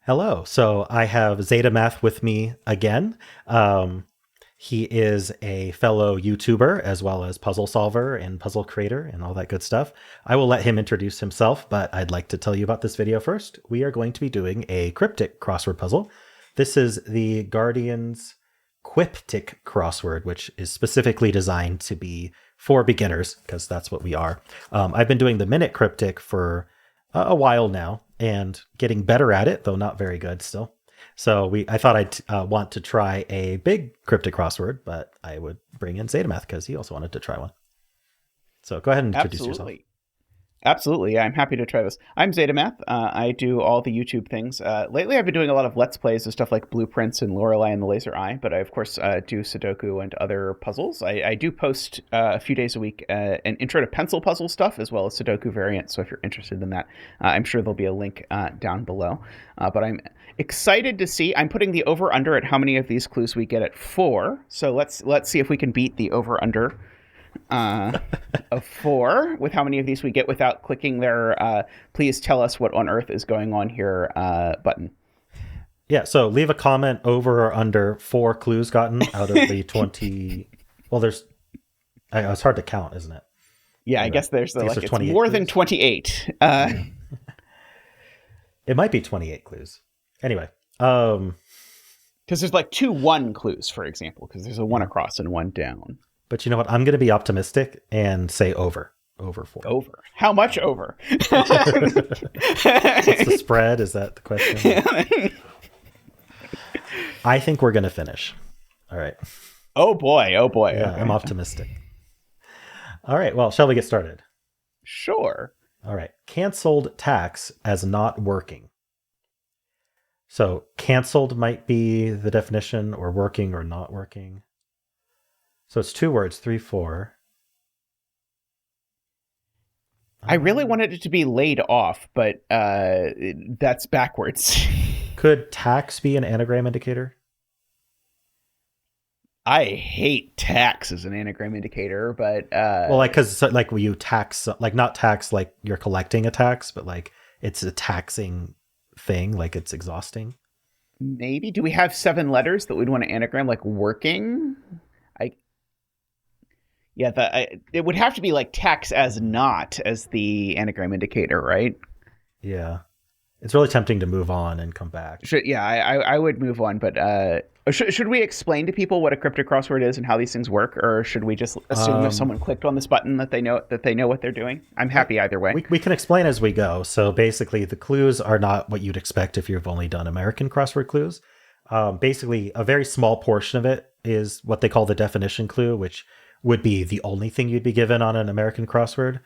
Hello. So I have zetamath with me again. He is a fellow YouTuber as well as puzzle solver and puzzle creator and all that good stuff. I will let him introduce himself, but I'd like to tell you about this video first. We are going to be doing a cryptic crossword puzzle. This is the Guardian's Quiptic crossword, which is specifically designed to be for beginners, because that's what we are. I've been doing the minute cryptic for a while now and getting better at it, though not very good still. So I thought I'd want to try a big cryptic crossword, but I would bring in zetamath because he also wanted to try one. So go ahead and introduce yourself. Absolutely. Yeah, I'm happy to try this. I'm zetamath. I do all the YouTube things. Lately, I've been doing a lot of Let's Plays of stuff like Blueprints and Lorelei and the Laser Eye, but I, of course, do Sudoku and other puzzles. I do post a few days a week an intro to pencil puzzle stuff as well as Sudoku variants, so if you're interested in that, I'm sure there'll be a link down below. But I'm excited to see. I'm putting the over-under at how many of these clues we get at 4, so let's see if we can beat the over-under of 4 with how many of these we get without clicking their please tell us what on earth is going on here button. Yeah, so leave a comment over or under 4 clues gotten out of the 20. Well, it's hard to count, isn't it? Yeah, I guess there's it's more clues. than 28. It might be 28 clues. Anyway, because there's like 2 1 clues, for example, because there's a 1 across and 1 down. But you know what? I'm going to be optimistic and say over 4. Over. How much over? What's the spread? Is that the question? I think we're going to finish. All right. Oh boy. Yeah, Okay. I'm optimistic. All right. Well, shall we get started? Sure. All right. Canceled tax as not working. So canceled might be the definition, or working or not working. So it's 2 words, 3, 4. I really wanted it to be laid off, but that's backwards. Could tax be an anagram indicator? I hate tax as an anagram indicator, but well, like, because like when you tax, like not tax like you're collecting a tax, but like it's a taxing thing, like it's exhausting. Maybe. Do we have 7 letters that we'd want to anagram, like working? Yeah, it would have to be like tax as not as the anagram indicator, right? Yeah. It's really tempting to move on and come back. I would move on, but should we explain to people what a cryptic crossword is and how these things work, or should we just assume if someone clicked on this button that they know what they're doing? I'm happy either way. We can explain as we go. So basically, the clues are not what you'd expect if you've only done American crossword clues. Basically, a very small portion of it is what they call the definition clue, which would be the only thing you'd be given on an American crossword,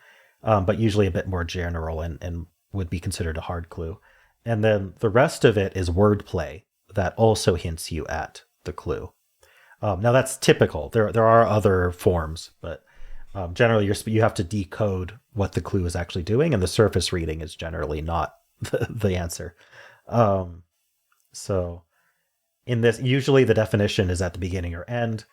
but usually a bit more general and would be considered a hard clue. And then the rest of it is wordplay that also hints you at the clue. Now that's typical. There are other forms, but generally you have to decode what the clue is actually doing, and the surface reading is generally not the answer. So in this, usually the definition is at the beginning or end.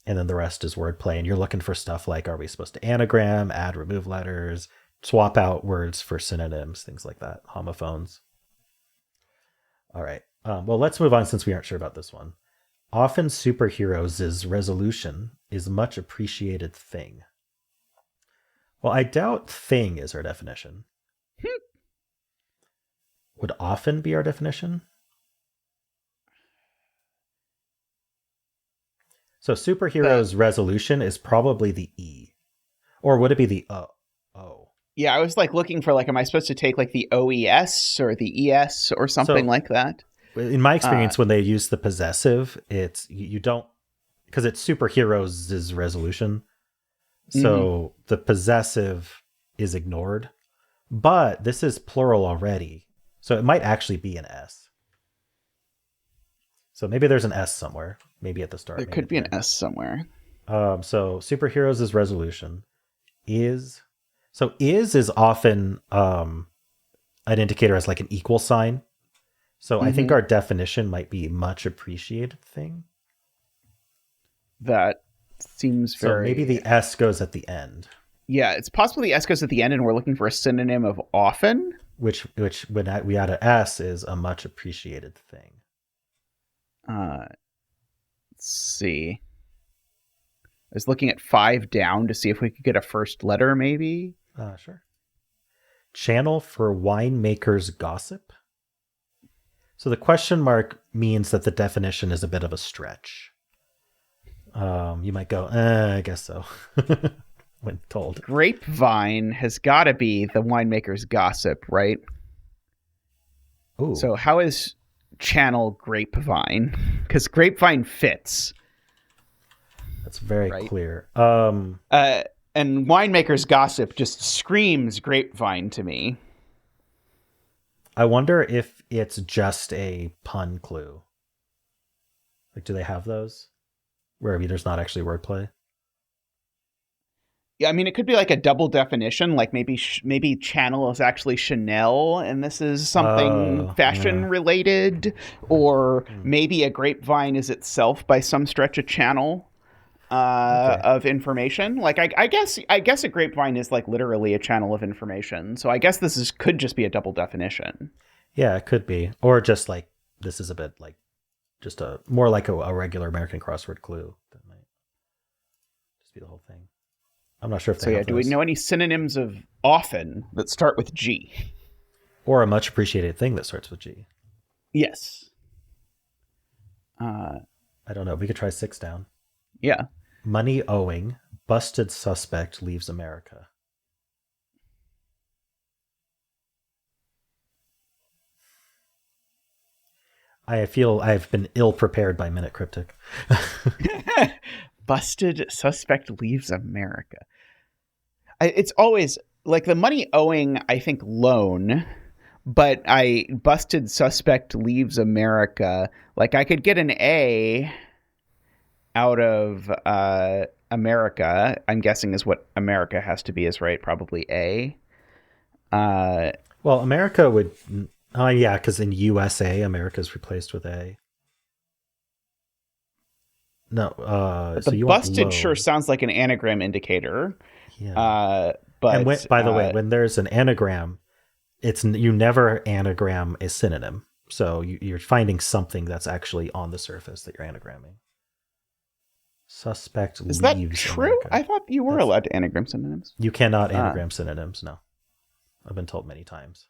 And then the rest is wordplay. And you're looking for stuff like, are we supposed to anagram, add, remove letters, swap out words for synonyms, things like that, homophones. All right. Well, let's move on since we aren't sure about this one. Often superheroes' resolution is much appreciated thing. Well, I doubt thing is our definition. Would often be our definition? So superheroes' resolution is probably the E. Or would it be the O? Yeah, I was like looking for like, am I supposed to take like the OES or the ES or something like that? In my experience, when they use the possessive, it's you don't, because it's superheroes' resolution. So the possessive is ignored. But this is plural already. So it might actually be an S. So maybe there's an S somewhere. Maybe at the start. There could be an S somewhere. So superheroes' resolution is... So is often an indicator as like an equal sign. So I think our definition might be much appreciated thing. That seems very... So maybe the S goes at the end. Yeah, it's possible the S goes at the end and we're looking for a synonym of often. which when we add an S is a much appreciated thing. Let's see. I was looking at 5 down to see if we could get a first letter, maybe. Sure. Channel for winemakers gossip. So the question mark means that the definition is a bit of a stretch. You might go, I guess so, when told. Grapevine has got to be the winemaker's gossip, right? Ooh. So how is channel grapevine? Because grapevine fits. That's very right? clear. And winemaker's gossip just screams grapevine to me. I wonder if it's just a pun clue. Like, do they have those? Where there's not actually wordplay? Yeah, I mean, it could be like a double definition. Like maybe channel is actually Chanel, and this is something fashion related, or maybe a grapevine is itself by some stretch a channel of information. Like I guess a grapevine is like literally a channel of information. So I guess could just be a double definition. Yeah, it could be, or just like this is a bit like just more like a regular American crossword clue. That might just be the whole thing. I'm not sure if they have do those. we know any synonyms of often that start with G? Or a much appreciated thing that starts with G? Yes. I don't know. We could try 6 down. Yeah. Money owing. Busted suspect leaves America. I feel I've been ill prepared by Minute Cryptic. Busted suspect leaves America. It's always like the money owing, I think, loan, but busted suspect leaves America. Like I could get an A out of America, I'm guessing is what America has to be, is right? Probably A. Well, America would... Oh, yeah, because in USA, America's replaced with A. No, but so the you busted want low. sure sounds like an anagram indicator. Yeah. But and by the way, when there's an anagram, you never anagram a synonym. So you're finding something that's actually on the surface that you're anagramming. Suspect is leaves that true? America. I thought you were allowed to anagram synonyms. You cannot anagram synonyms, no. I've been told many times.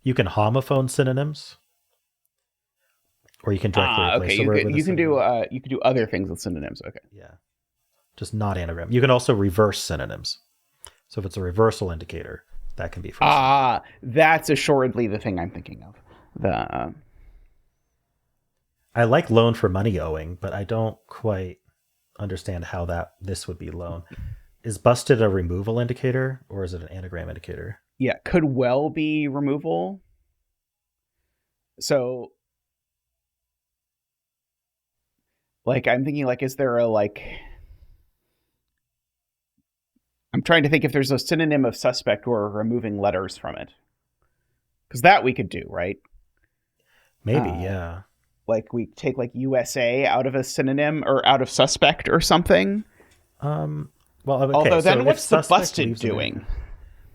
You can homophone synonyms, or you can directly replace the word with a synonym. You can do other things with synonyms. Okay. Yeah, just not anagram. You can also reverse synonyms. So if it's a reversal indicator, that can be for that's assuredly the thing I'm thinking of. I like loan for money owing, but I don't quite understand how this would be loan. Is busted a removal indicator, or is it an anagram indicator? Yeah, could well be removal. So, like, I'm thinking, like, is there I'm trying to think if there's a synonym of suspect or removing letters from it. Because that we could do, right? Maybe, yeah. Like, we take, like, USA out of a synonym or out of suspect or something. Well, okay. Although then so what's the busted doing? America,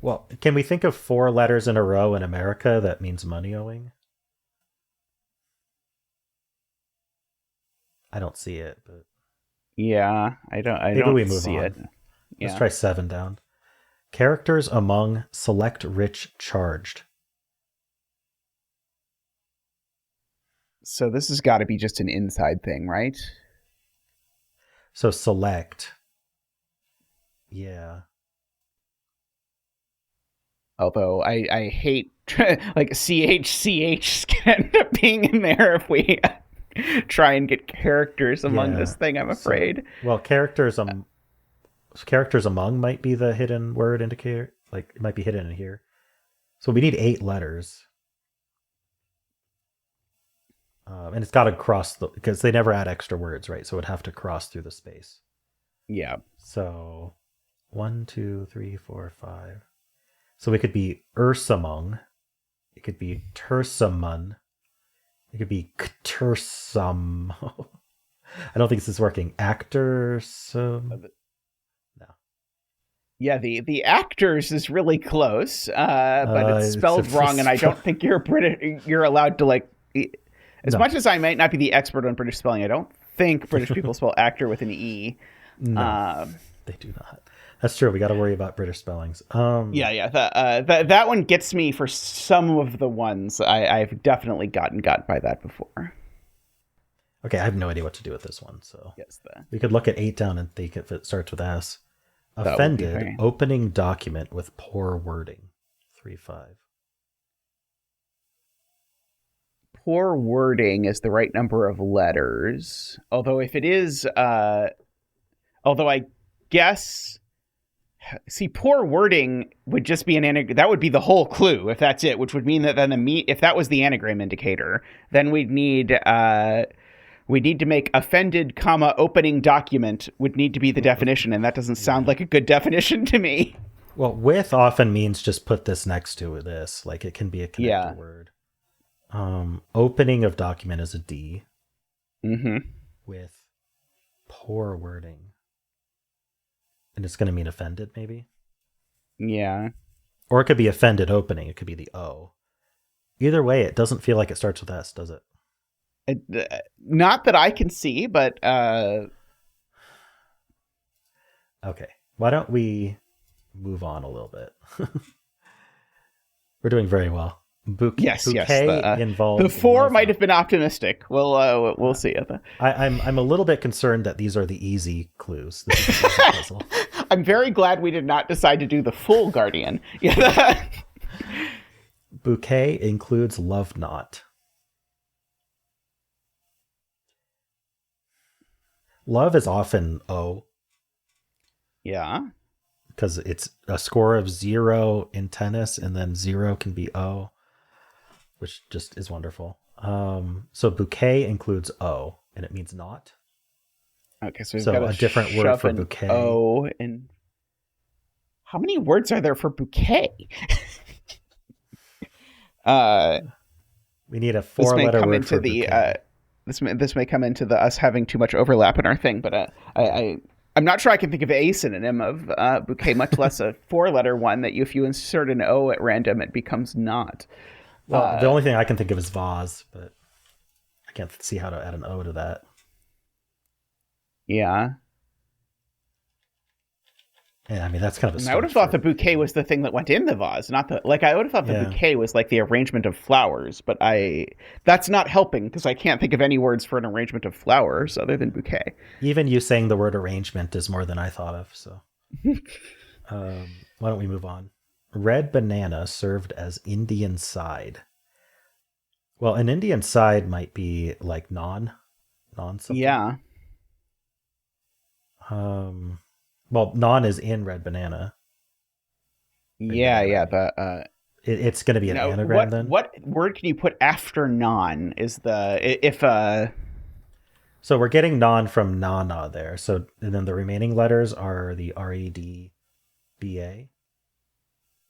well, can we think of 4 letters in a row in America that means money owing? I don't see it, but yeah, I maybe don't we move see on. it. Let's try 7 down. Characters among select rich charged. So this has got to be just an inside thing, right? So select. Yeah. Although I hate like CHCH can end up being in there if we try and get characters among this thing, I'm afraid. Well, characters among might be the hidden word indicator. Like, it might be hidden in here. So we need 8 letters. And it's got to cross because they never add extra words, right? So it'd have to cross through the space. Yeah. So 1, 2, 3, 4, 5. So it could be Ursamung. It could be Tursamun. It could be Ktursum. I don't think this is working. Actorsum. No. Yeah, the actors is really close, but it's spelled wrong, and I don't think you're allowed to like. As No. much as I might not be the expert on British spelling, I don't think British people spell actor with an E. No, they do not. That's true. We got to worry about British spellings. Yeah. That one gets me for some of the ones. I've definitely gotten by that before. Okay, I have no idea what to do with this one. So Yes, we could look at 8 down and think if it starts with S. That would be Offended, fine. opening document with poor wording. 3-5. Poor wording is the right number of letters. Although if it is, although I guess, see, poor wording would just be an anagram. That would be the whole clue if that's it, which would mean that then if that was the anagram indicator, then we'd need to make offended, comma, opening document would need to be the definition, and that doesn't sound like a good definition to me. Well, with often means just put this next to this. Like it can be a connected word. Opening of document is a D. Mm-hmm. With poor wording. And it's going to mean offended, maybe? Yeah. Or it could be offended opening. It could be the O. Either way, it doesn't feel like it starts with S, does it? Not that I can see, but... Okay. Why don't we move on a little bit? We're doing very well. Bouquet involved. The 4 might have been optimistic. We'll see. I'm a little bit concerned that these are the easy clues. This is an easy puzzle. I'm very glad we did not decide to do the full Guardian. Bouquet includes love knot. Love is often O. Yeah. Because it's a score of 0 in tennis, and then 0 can be O, which just is wonderful. So bouquet includes O, and it means knot. Okay, so we've got a different word for bouquet. O and how many words are there for bouquet? We need a 4-letter word for bouquet. This may come into us having too much overlap in our thing, but I'm not sure I can think of a synonym of bouquet, much less a 4-letter one that if you insert an O at random, it becomes not. Well, the only thing I can think of is vase, but I can't see how to add an O to that. Yeah. Yeah, I mean, that's kind of a I would have thought the bouquet was the thing that went in the vase, not the... Like, I would have thought the bouquet was like the arrangement of flowers, but that's not helping because I can't think of any words for an arrangement of flowers other than bouquet. Even you saying the word arrangement is more than I thought of, so... why don't we move on? Red banana served as Indian side. Well, an Indian side might be like non something. Yeah. Well, non is in red banana. Yeah. It's going to be an anagram then. What word can you put after non? So we're getting non from nana there. So and then the remaining letters are the REDBA.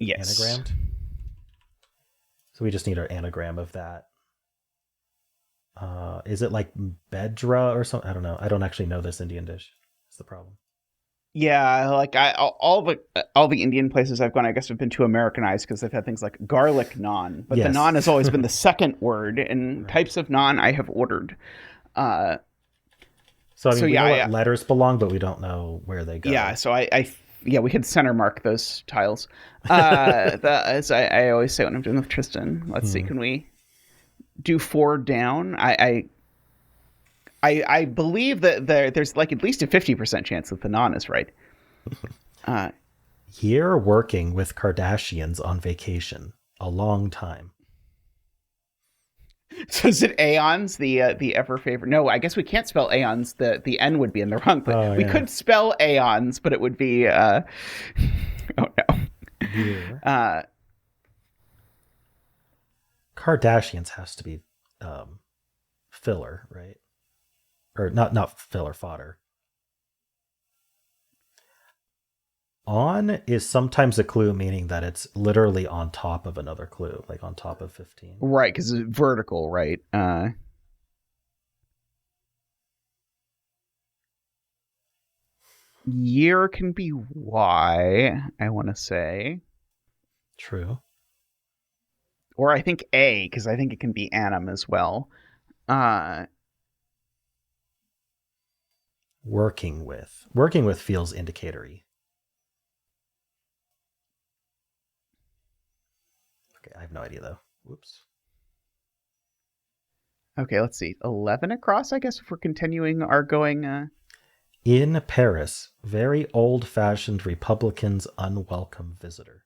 Yes. Anagrammed. So we just need an anagram of that. Is it like bedra or something? I don't know. I don't actually know this Indian dish. That's the problem. Yeah, like all the Indian places I've gone, I guess have been too Americanized because they've had things like garlic naan, but the naan has always been the second word, and types of naan I have ordered. So I mean, we know what letters belong, but we don't know where they go. Yeah, so we could center mark those tiles. As I always say when I'm doing with Tristan. Let's see, can we do 4 down? I believe that there's like at least a 50% chance that the non is right. Year working with Kardashians on vacation. A long time. So is it aeons, the ever favorite? No, I guess we can't spell aeons. The N would be in the wrong place. We could spell aeons, but it would be oh no. Year. Kardashians has to be filler, right? Or not filler, fodder. On is sometimes a clue, meaning that it's literally on top of another clue, like on top of 15. Right, because it's vertical, right? Year can be Y, I want to say. True. Or I think A, because I think it can be annum as well. Working with. Working with feels indicatory. Okay, I have no idea though. Whoops. Okay, let's see. 11 across, I guess, if we're continuing our going. In Paris, very old-fashioned Republicans' unwelcome visitor.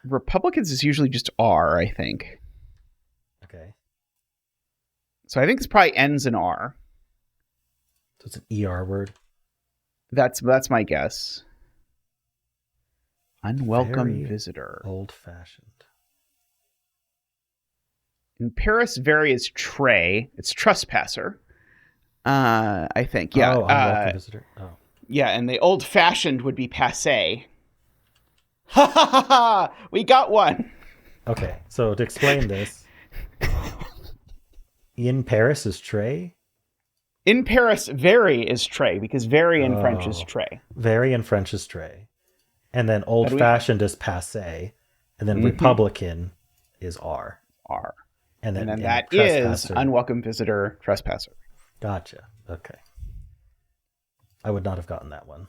Republicans is usually just R, I think. Okay. So I think this probably ends in R. So it's an ER word. That's my guess. Unwelcome Very visitor. old-fashioned. In Paris, very is tray. It's trespasser. I think. Yeah. Oh, unwelcome visitor. Oh. Yeah, and the old-fashioned would be passé. Ha ha ha ha! We got one. Okay, so to explain this, in Paris is tray. In Paris, very is tray, because very in French is Oh. tray. Very in French is tray. And then old-fashioned is passé. And then Mhm. Republican is R. R. And And then and that is trespasser. unwelcome visitor, trespasser. Gotcha. Okay. I would not have gotten that one.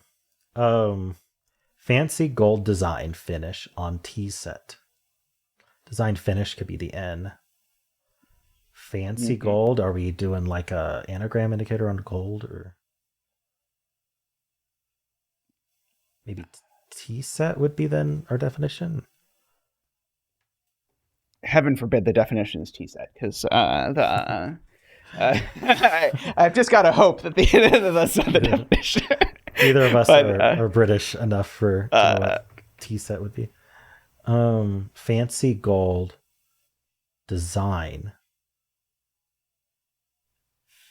Fancy gold design finish on tea set. Design finish could be the N. Fancy gold. Are we doing like a anagram indicator on gold, or maybe tea set would be then our definition? Heaven forbid the definition is T-set, because I've just got to hope that that's not the definition. Neither of us are British enough for to know what tea set would be. Fancy gold design.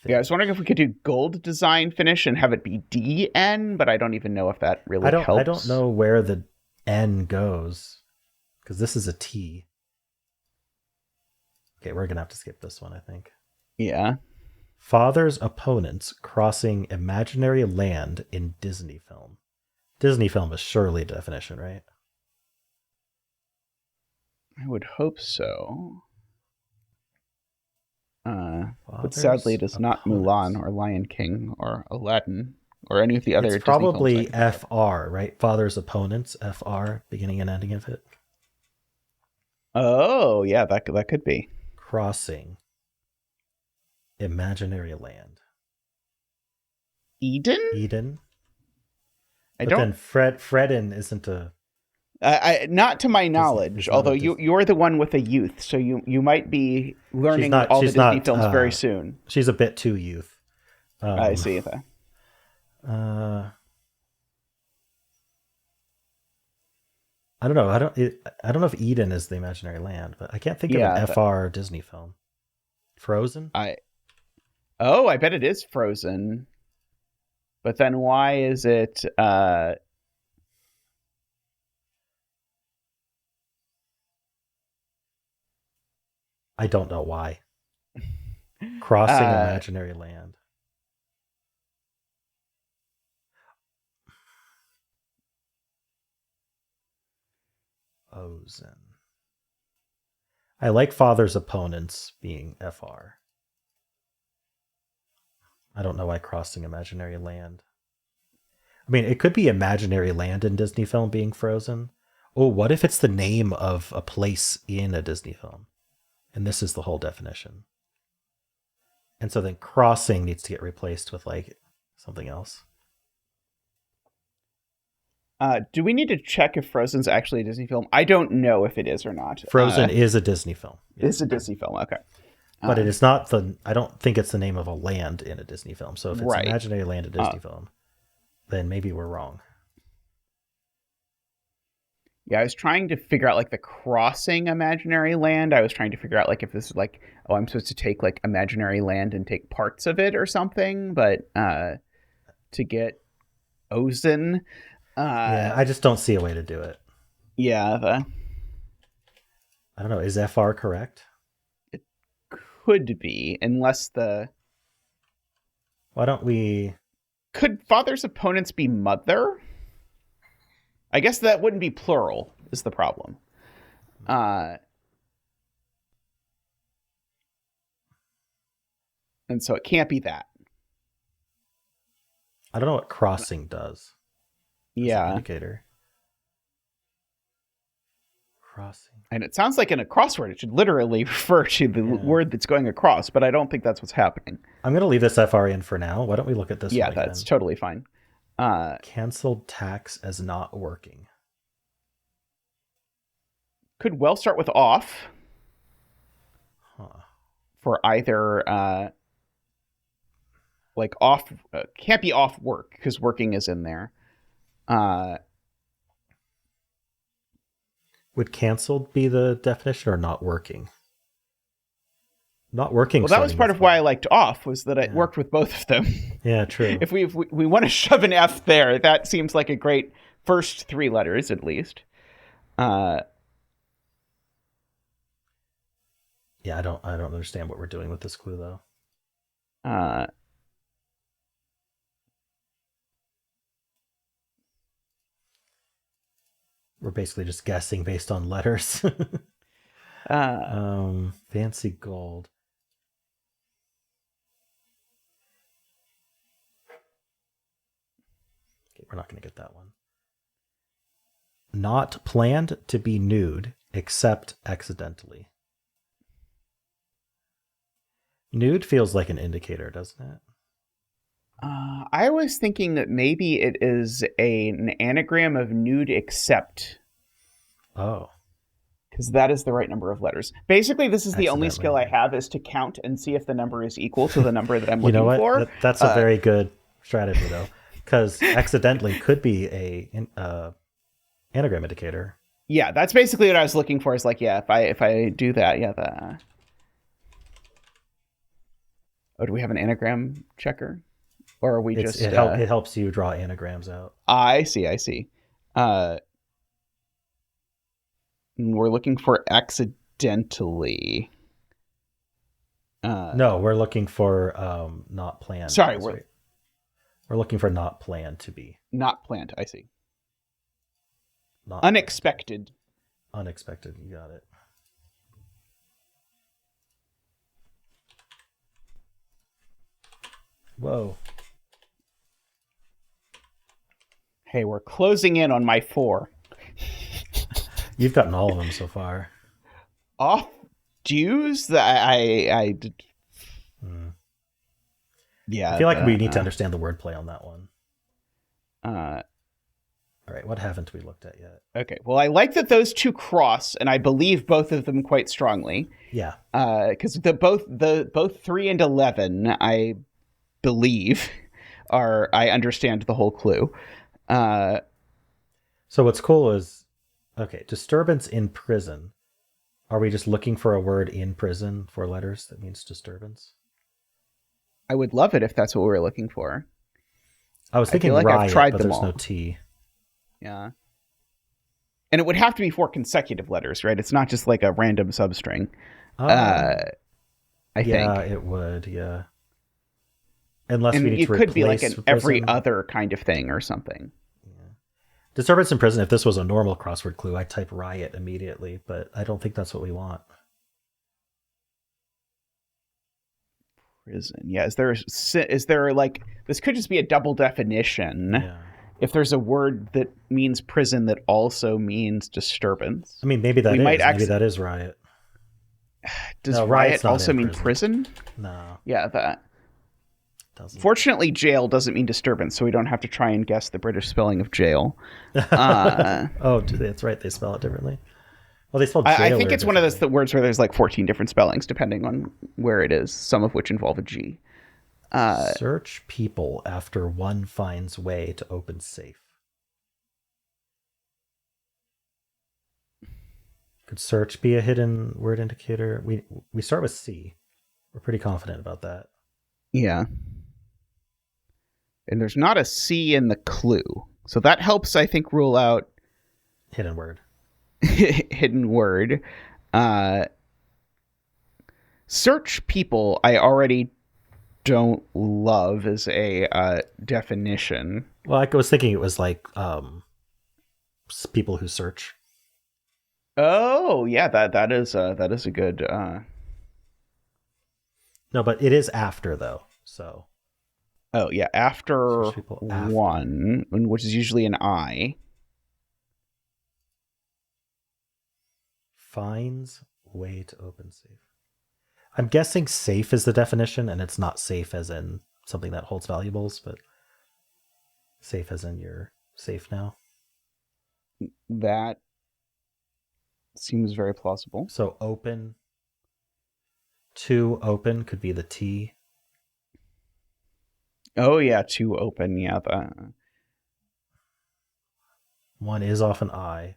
Yeah, I was wondering if we could do gold design finish and have it be DN, but I don't even know if that really helps. I don't know where the N goes, because this is a T. Okay, we're gonna have to skip this one, I think. Yeah. Father's opponents crossing imaginary land in Disney film. Disney film is surely a definition, right? I would hope so. But sadly, it is not Mulan or Lion King or Aladdin or any of the other It's Disney probably films FR, right? Father's opponents, FR, beginning and ending of it. Oh, yeah, that could be. Crossing imaginary land. Eden? But then Fredden isn't a... not to my knowledge, although you're the one with a youth, so you might be learning all the Disney films very soon. She's a bit too youth. I see that. I don't know. I don't know if Eden is the imaginary land, but I can't think of an FR Disney film. Frozen? I bet it is Frozen. But then why is it I don't know why. Crossing imaginary land. Ozen. I like Father's opponents being FR. I don't know why crossing imaginary land. I mean, it could be imaginary land in Disney film being Frozen. Oh, what if it's the name of a place in a Disney film? And this is the whole definition. And so then crossing needs to get replaced with like something else. Do we need to check if Frozen's actually a Disney film? I don't know if it is or not. Frozen is a Disney film. It's a Disney film, okay. But it is not I don't think it's the name of a land in a Disney film. So if it's imaginary land in a Disney film, then maybe we're wrong. Yeah, I was trying to figure out like the crossing imaginary land. I was trying to figure out like if this is like, oh, I'm supposed to take like imaginary land and take parts of it or something. But to get Ozen, yeah, I just don't see a way to do it. Yeah, I don't know. Is FR correct? It could be, unless the Why don't we... Could father's opponents be mother? I guess that wouldn't be plural, is the problem. And so it can't be that. I don't know what crossing does. Yeah. Indicator. Crossing. And it sounds like in a crossword, it should literally refer to the word that's going across, but I don't think that's what's happening. I'm going to leave this FR in for now. Why don't we look at this one again? Yeah, that's totally fine. Canceled tax as not working. Could well start with off. Huh. For either, like off, can't be off work because working is in there. Would canceled be the definition or not working? Not working. Well, that was part of why I liked off, was that it worked with both of them. Yeah, true. If we want to shove an F there, that seems like a great first 3 letters at least. Yeah, I don't understand what we're doing with this clue though. We're basically just guessing based on letters. Fancy gold. Okay, we're not going to get that one. Not planned to be nude, except accidentally. Nude feels like an indicator, doesn't it? I was thinking that maybe it is an anagram of nude except. Oh. Because that is the right number of letters. Basically, this is the only skill I have, is to count and see if the number is equal to the number that I'm looking for. That's a very good strategy, though. Because accidentally could be a anagram indicator. Yeah, that's basically what I was looking for. Is like, yeah, if I do that, yeah. Oh, do we have an anagram checker? Or are we just... It helps you draw anagrams out. I see. We're looking for accidentally. No, we're looking for not planned. Sorry, we're looking for not planned to be. Not planned, I see. Not unexpected. Unexpected, you got it. Whoa. Hey, we're closing in on my 4. You've gotten all of them so far. Off dues? I did. Yeah. I feel like we need to understand the wordplay on that one. All right, what haven't we looked at yet? Okay, well, I like that those 2 cross, and I believe both of them quite strongly. Yeah. Because both 3 and 11, I believe, I understand the whole clue. So what's cool is, okay, disturbance in prison. Are we just looking for a word in prison for letters that means disturbance? I would love it if that's what we were looking for. I was thinking riot, I've tried but there's no T. Yeah. And it would have to be 4 consecutive letters, right? It's not just like a random substring. I think. Yeah, it would, yeah. Unless we need to replace... It could be like an every other kind of thing or something. Yeah. Disturbance in prison, if this was a normal crossword clue, I'd type riot immediately, but I don't think that's what we want. Prison. Yeah, is there like... This could just be a double definition. Yeah. If there's a word that means prison that also means disturbance. I mean, maybe maybe that is riot. Does riot also mean prison? No. Yeah, that... Doesn't. Fortunately, jail doesn't mean disturbance, so we don't have to try and guess the British spelling of jail. Oh, that's right. They spell it differently. Well, they spell jail. I think it's one of those words where there's like 14 different spellings, depending on where it is, some of which involve a G. Search people after one finds way to open safe. Could search be a hidden word indicator? We start with C. We're pretty confident about that. Yeah. And there's not a C in the clue. So that helps, I think, rule out... Hidden word. Hidden word. Search people, I already don't love as a definition. Well, I was thinking it was like people who search. Oh, yeah, that is a good. No, but it is after though. So Oh yeah, after search people after. one, which is usually an I. Finds way to open safe. I'm guessing safe is the definition, and it's not safe as in something that holds valuables, but safe as in you're safe now. That seems very plausible. So open. To open could be the T. Oh yeah, to open. Yeah, One is off an I.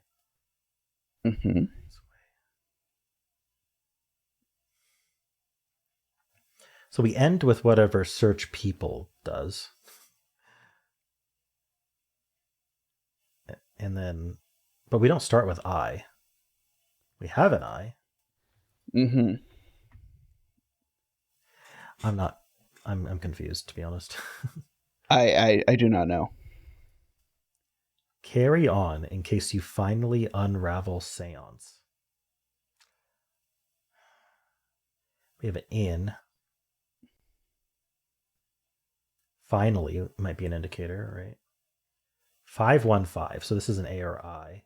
Mm-hmm. So we end with whatever search people does. And then, but we don't start with I. We have an I. Mm-hmm. I'm confused, to be honest. I do not know. Carry on in case you finally unravel seance. We have an in. Finally might be an indicator, right? 515. So this is an A or I.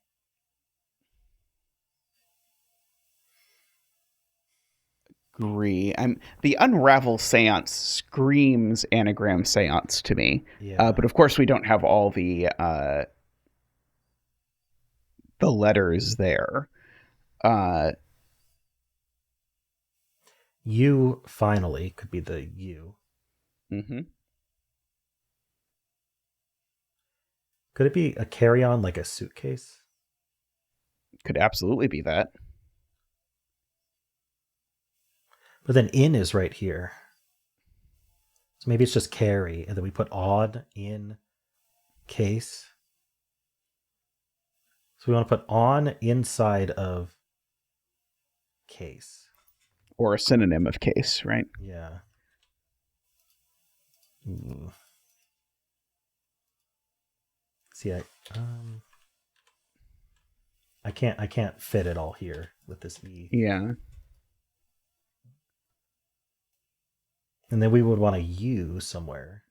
Agree. The unravel seance screams anagram seance to me. Yeah. But of course we don't have all the letters there. You finally could be the U. Mm-hmm. Could it be a carry-on like a suitcase? Could absolutely be that. But then in is right here. So maybe it's just carry, and then we put on in case. So we want to put on inside of case. Or a synonym of case, right? Yeah. Ooh. See, I can't fit it all here with this E. Yeah. And then we would want a U somewhere.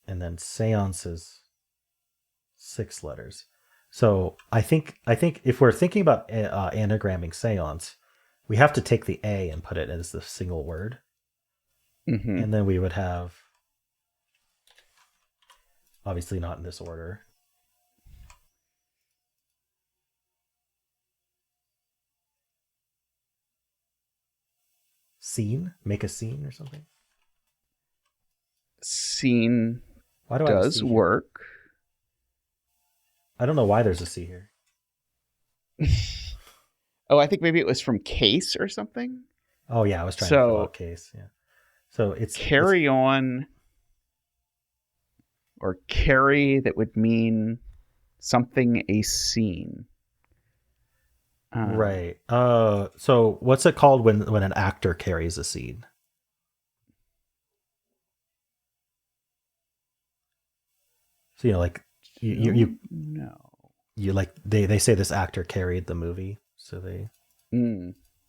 And then seance is 6 letters. So I think if we're thinking about anagramming seance, we have to take the A and put it as the single word. Mm-hmm. And then we would have, obviously not in this order, scene, make a scene or something. Scene Why do I have a C does here? work. I don't know why there's a C here. Oh, I think maybe it was from case or something. Oh yeah, I was trying to fill out case. Yeah. So it's carry on or carry that would mean something a scene. Right. So what's it called when an actor carries a scene? So like you no. You like they say this actor carried the movie, so they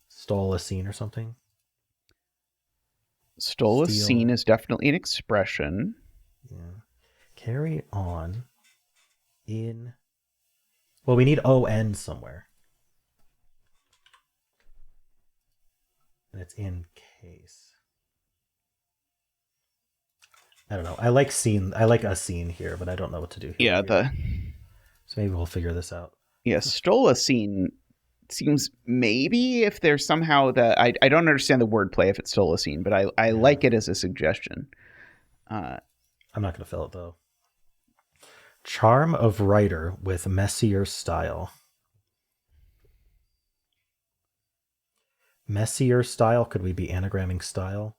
stole a scene or something. Stole a scene is definitely an expression. Yeah. Carry on in. Well, we need ON somewhere. And it's in case. I don't know. I like scene. I like a scene here, but I don't know what to do here. Yeah, so maybe we'll figure this out. Yeah, stole a scene seems maybe if there's somehow that I don't understand the wordplay if it's stole a scene, but I like it as a suggestion. I'm not going to fill it though. Charm of writer with messier style. Messier style, could we be anagramming style?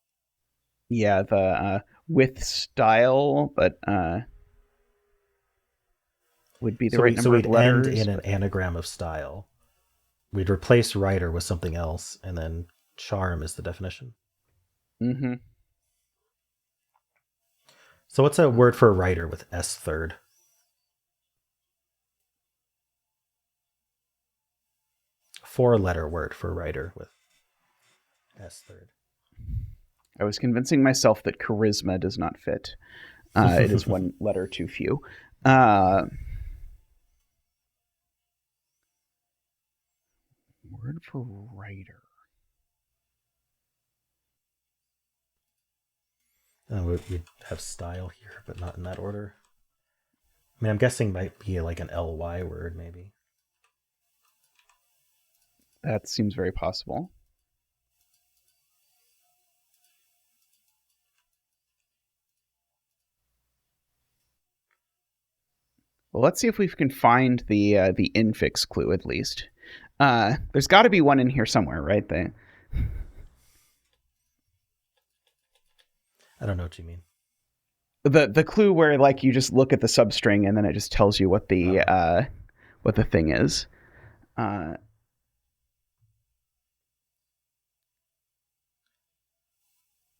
Yeah, the with style, but would be the right number of letters. So we'd end in an anagram of style. We'd replace writer with something else, and then charm is the definition. Mm-hmm. So what's a word for writer with S third? Four-letter word for writer with S third. I was convincing myself that charisma does not fit. It is one letter too few. Word for writer. We have style here, but not in that order. I mean, I'm guessing might be like an ly word, maybe. That seems very possible. Well, let's see if we can find the infix clue at least. There's got to be one in here somewhere, right? I don't know what you mean. The clue where like you just look at the substring and then it just tells you what the thing is.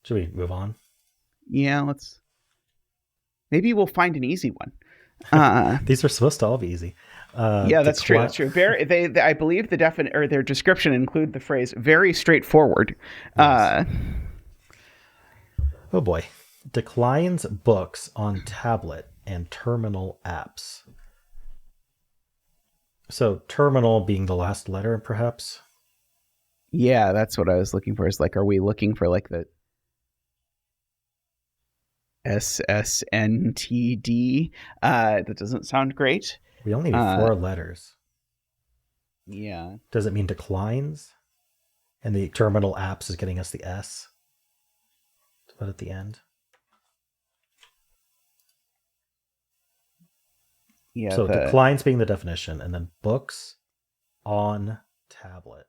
Should we move on? Yeah, let's. Maybe we'll find an easy one. These are supposed to all be easy. Yeah, that's true. That's true. They I believe their description include the phrase "very straightforward." Yes. Oh boy, declines books on tablet and terminal apps. So terminal being the last letter, perhaps. Yeah, that's what I was looking for. Is like, are we looking for like the SSNTD? That doesn't sound great. We only need 4 letters. Yeah. Does it mean declines? And the terminal apps is getting us the S to put at the end. Yeah. So declines being the definition, and then books on tablet.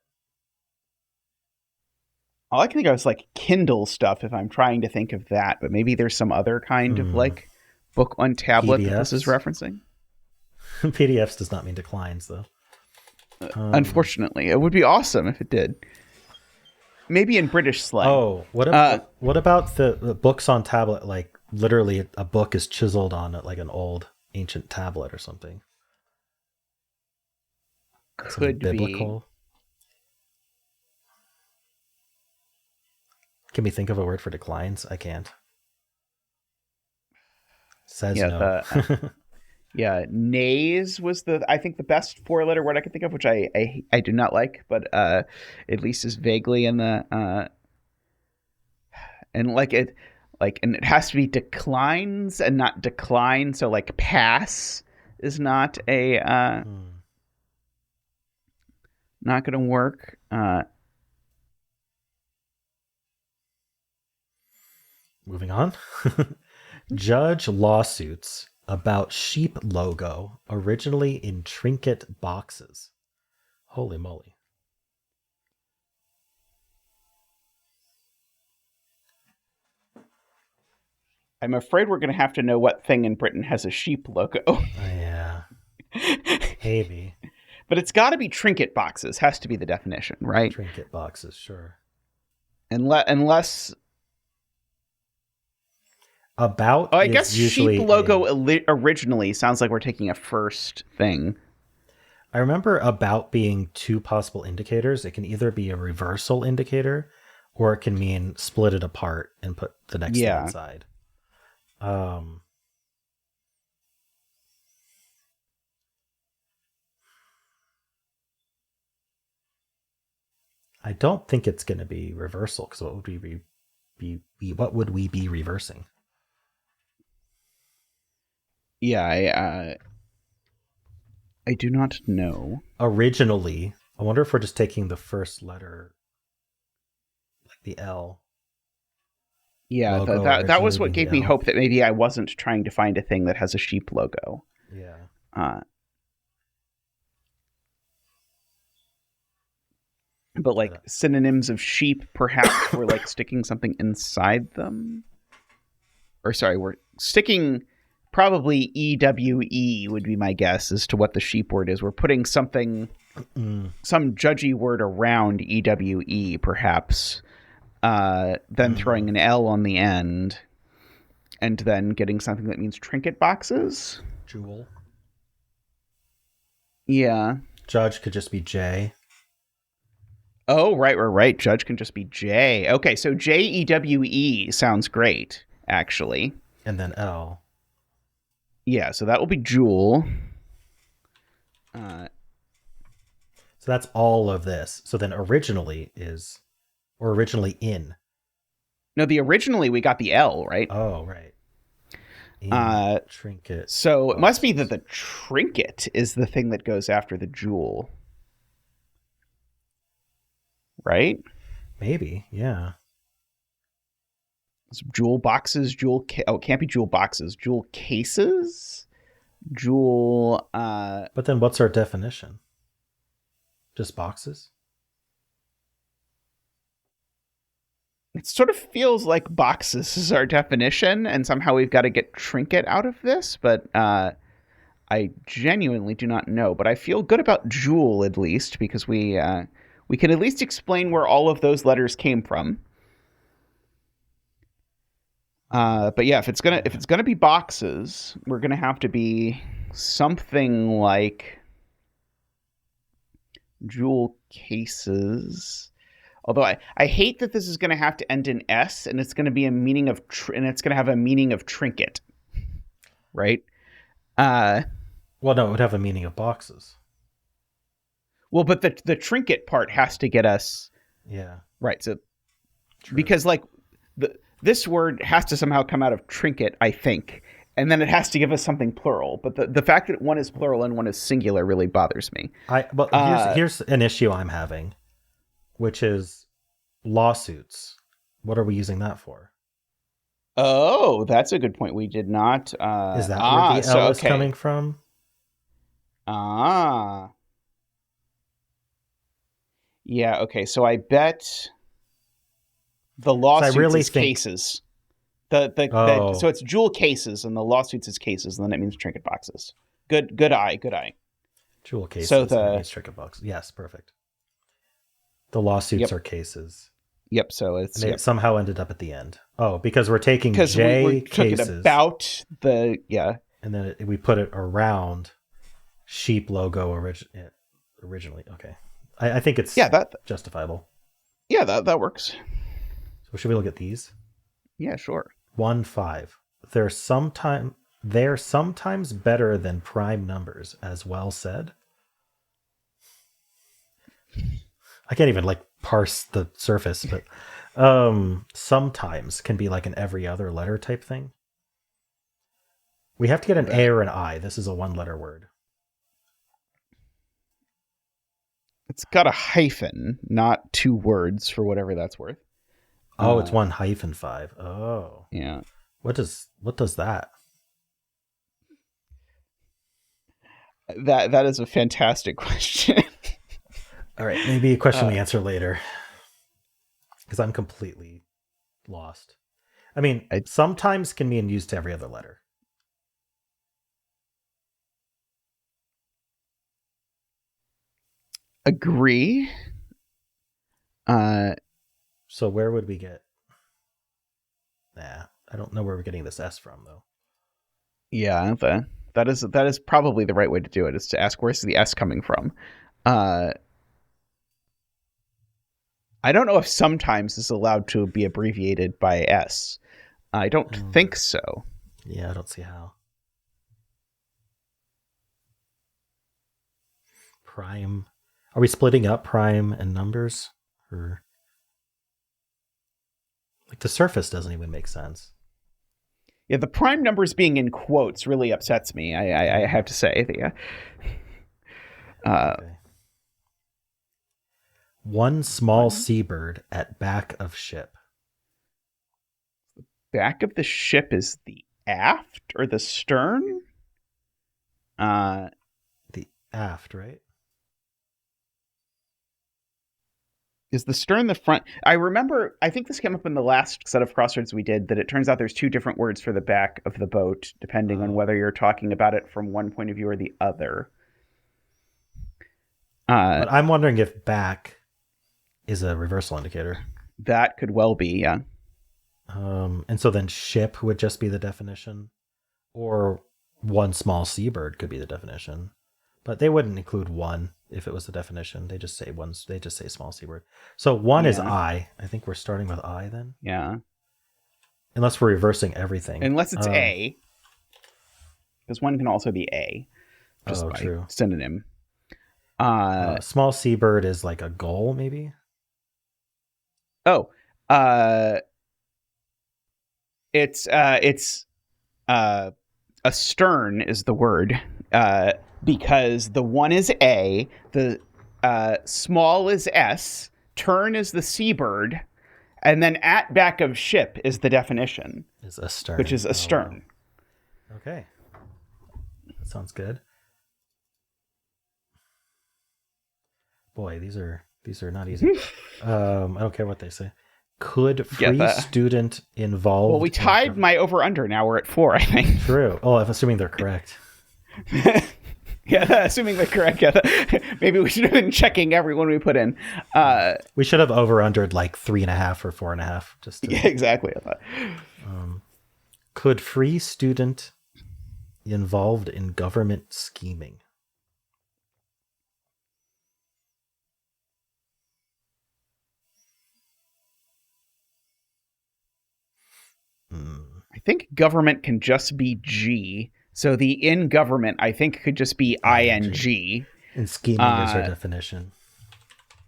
All I can think of is like Kindle stuff if I'm trying to think of that, but maybe there's some other kind of like book on tablet PDFs? that this is referencing. PDFs does not mean declines, though. Unfortunately, it would be awesome if it did. Maybe in British slang. Oh, what about the books on tablet? Like literally, a book is chiseled on it, like an old ancient tablet or something. Could be biblical. Can we think of a word for declines? I can't. Says no. Yeah, nays was I think the best 4-letter word I could think of, which I do not like, but at least is vaguely in the and it has to be declines and not decline. So like pass is not a not going to work. Moving on. Judge lawsuits about sheep logo originally in trinket boxes. Holy moly. I'm afraid we're going to have to know what thing in Britain has a sheep logo. Yeah. Maybe. But it's got to be trinket boxes. Has to be the definition, right? Trinket boxes, sure. Unless about. I guess sheep logo originally sounds like we're taking a first thing. I remember about being 2 possible indicators. It can either be a reversal indicator, or it can mean split it apart and put the next thing inside. I don't think it's going to be reversal, because what would what would we be reversing? Yeah, I do not know. Originally, I wonder if we're just taking the first letter, like the L. Yeah, that was what gave me hope that maybe I wasn't trying to find a thing that has a sheep logo. Yeah. But like synonyms of sheep, perhaps we're like sticking something inside them. Or sorry, we're sticking probably EWE would be my guess as to what the sheep word is. We're putting something, some judgy word around EWE, perhaps. then throwing an L on the end, and then getting something that means trinket boxes. Jewel. Yeah. Judge could just be J. Oh, right. Judge can just be J. Okay, so JEWE sounds great, actually. And then L. Yeah, so that will be jewel. So that's all of this. So then originally is, or originally in. No, originally we got the L, right? Oh, right. Trinket. So boxes. it must be that the trinket is the thing that goes after the jewel. Right? Maybe, yeah. So jewel boxes, it can't be jewel boxes. Jewel cases? Jewel... But then what's our definition? Just boxes? It sort of feels like boxes is our definition, and somehow we've got to get trinket out of this, but I genuinely do not know. But I feel good about jewel, at least, because we can at least explain where all of those letters came from. But yeah, if it's gonna be boxes, we're gonna have to be something like jewel cases. Although I hate that this is going to have to end in S, and it's going to be a meaning of and it's going to have a meaning of trinket, right? Well, no, it would have a meaning of boxes. Well, but the trinket part has to get us, yeah, right. So true. Because like this word has to somehow come out of trinket, I think, and then it has to give us something plural. But the fact that one is plural and one is singular really bothers me. Here's an issue I'm having, which is lawsuits. What are we using that for? Oh, that's a good point. We did not. Is that where the L is coming from? Yeah, okay. So I bet the lawsuits is cases. So it's jewel cases, and the lawsuits is cases, and then it means trinket boxes. Good eye. Jewel cases. So means trinket boxes. Yes, perfect. The lawsuits are cases. Yep. So it somehow ended up at the end. Oh, because we're taking J we cases took it about the and then we put it around sheep logo originally. Okay, I think it's justifiable. Yeah, that works. So should we look at these? Yeah, sure. 1-5. They're sometimes better than prime numbers, as well said. I can't even parse the surface, but sometimes can be like an every other letter type thing. We have to get an A or an I. This is a one-letter word. It's got a hyphen, not two words, for whatever that's worth. Oh, it's 1-5. Oh, yeah. What does that? That is a fantastic question. All right, maybe a question we answer later, because I'm completely lost. I mean, sometimes can mean used to every other letter. Agree. So where would we get? Nah, I don't know where we're getting this S from, though. Yeah, that is probably the right way to do it, is to ask where's the S coming from. I don't know if sometimes is allowed to be abbreviated by S. I don't think so. Yeah, I don't see how. Prime. Are we splitting up prime and numbers? Or the surface doesn't even make sense. Yeah, the prime numbers being in quotes really upsets me. I have to say. Okay. One small seabird at back of ship. Back of the ship is the aft or the stern? The aft, right? Is the stern the front? I think this came up in the last set of crosswords we did, that it turns out there's two different words for the back of the boat, depending on whether you're talking about it from one point of view or the other. But I'm wondering if back is a reversal indicator. That could well be, yeah. And so then ship would just be the definition, or one small seabird could be the definition, but they wouldn't include one if it was the definition. They just say one. They just say small seabird. So one is Yeah. I. I think we're starting with I then, Yeah. unless we're reversing everything. Unless it's A. Because one can also be A. Just by true. synonym. Small seabird is like a gull, maybe. It's astern is the word, because the one is A, the small is S, tern is the seabird, and then at back of ship is the definition. Is astern. Which is astern. Oh, wow. Okay. That sounds good. Boy, these are not easy. I don't care what they say. Could free student involved? Well, we tied my over-under. Now we're at 4, I think. True. Oh, I'm assuming they're correct. Yeah, assuming they're correct. Yeah. Maybe we should have been checking every one we put in. We should have over-undered like 3.5 or 4.5. Just to, yeah, exactly. I thought. Could free student involved in government scheming? I think government can just be G. So the in government, I think, could just be ing. And scheming is our definition.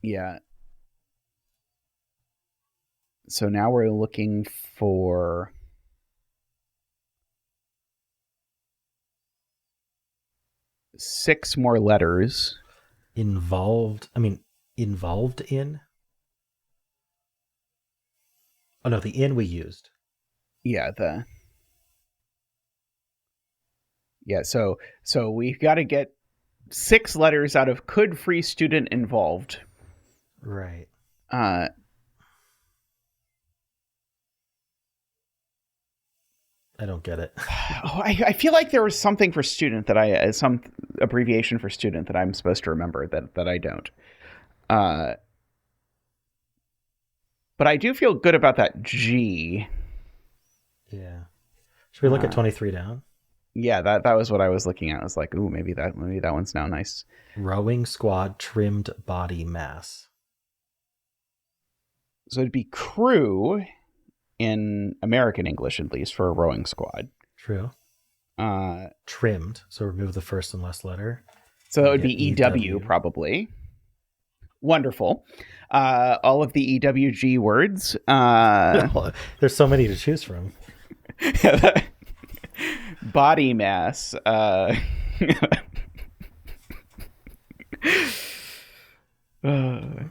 Yeah. So now we're looking for 6 more letters. Involved in? Oh, no, the in we used. Yeah, so we've got to get 6 letters out of could free student involved. Right. I don't get it. I feel like there was something for student that some abbreviation for student that I'm supposed to remember that I don't. But I do feel good about that G. Yeah. Should we look at 23 down? Yeah, that was what I was looking at. I was like, ooh, maybe that one's now nice. Rowing squad trimmed body mass. So it'd be crew in American English, at least, for a rowing squad. True. Trimmed. So remove the first and last letter. So that would be EW, probably. Wonderful. All of the EWG words. There's so many to choose from. Body mass.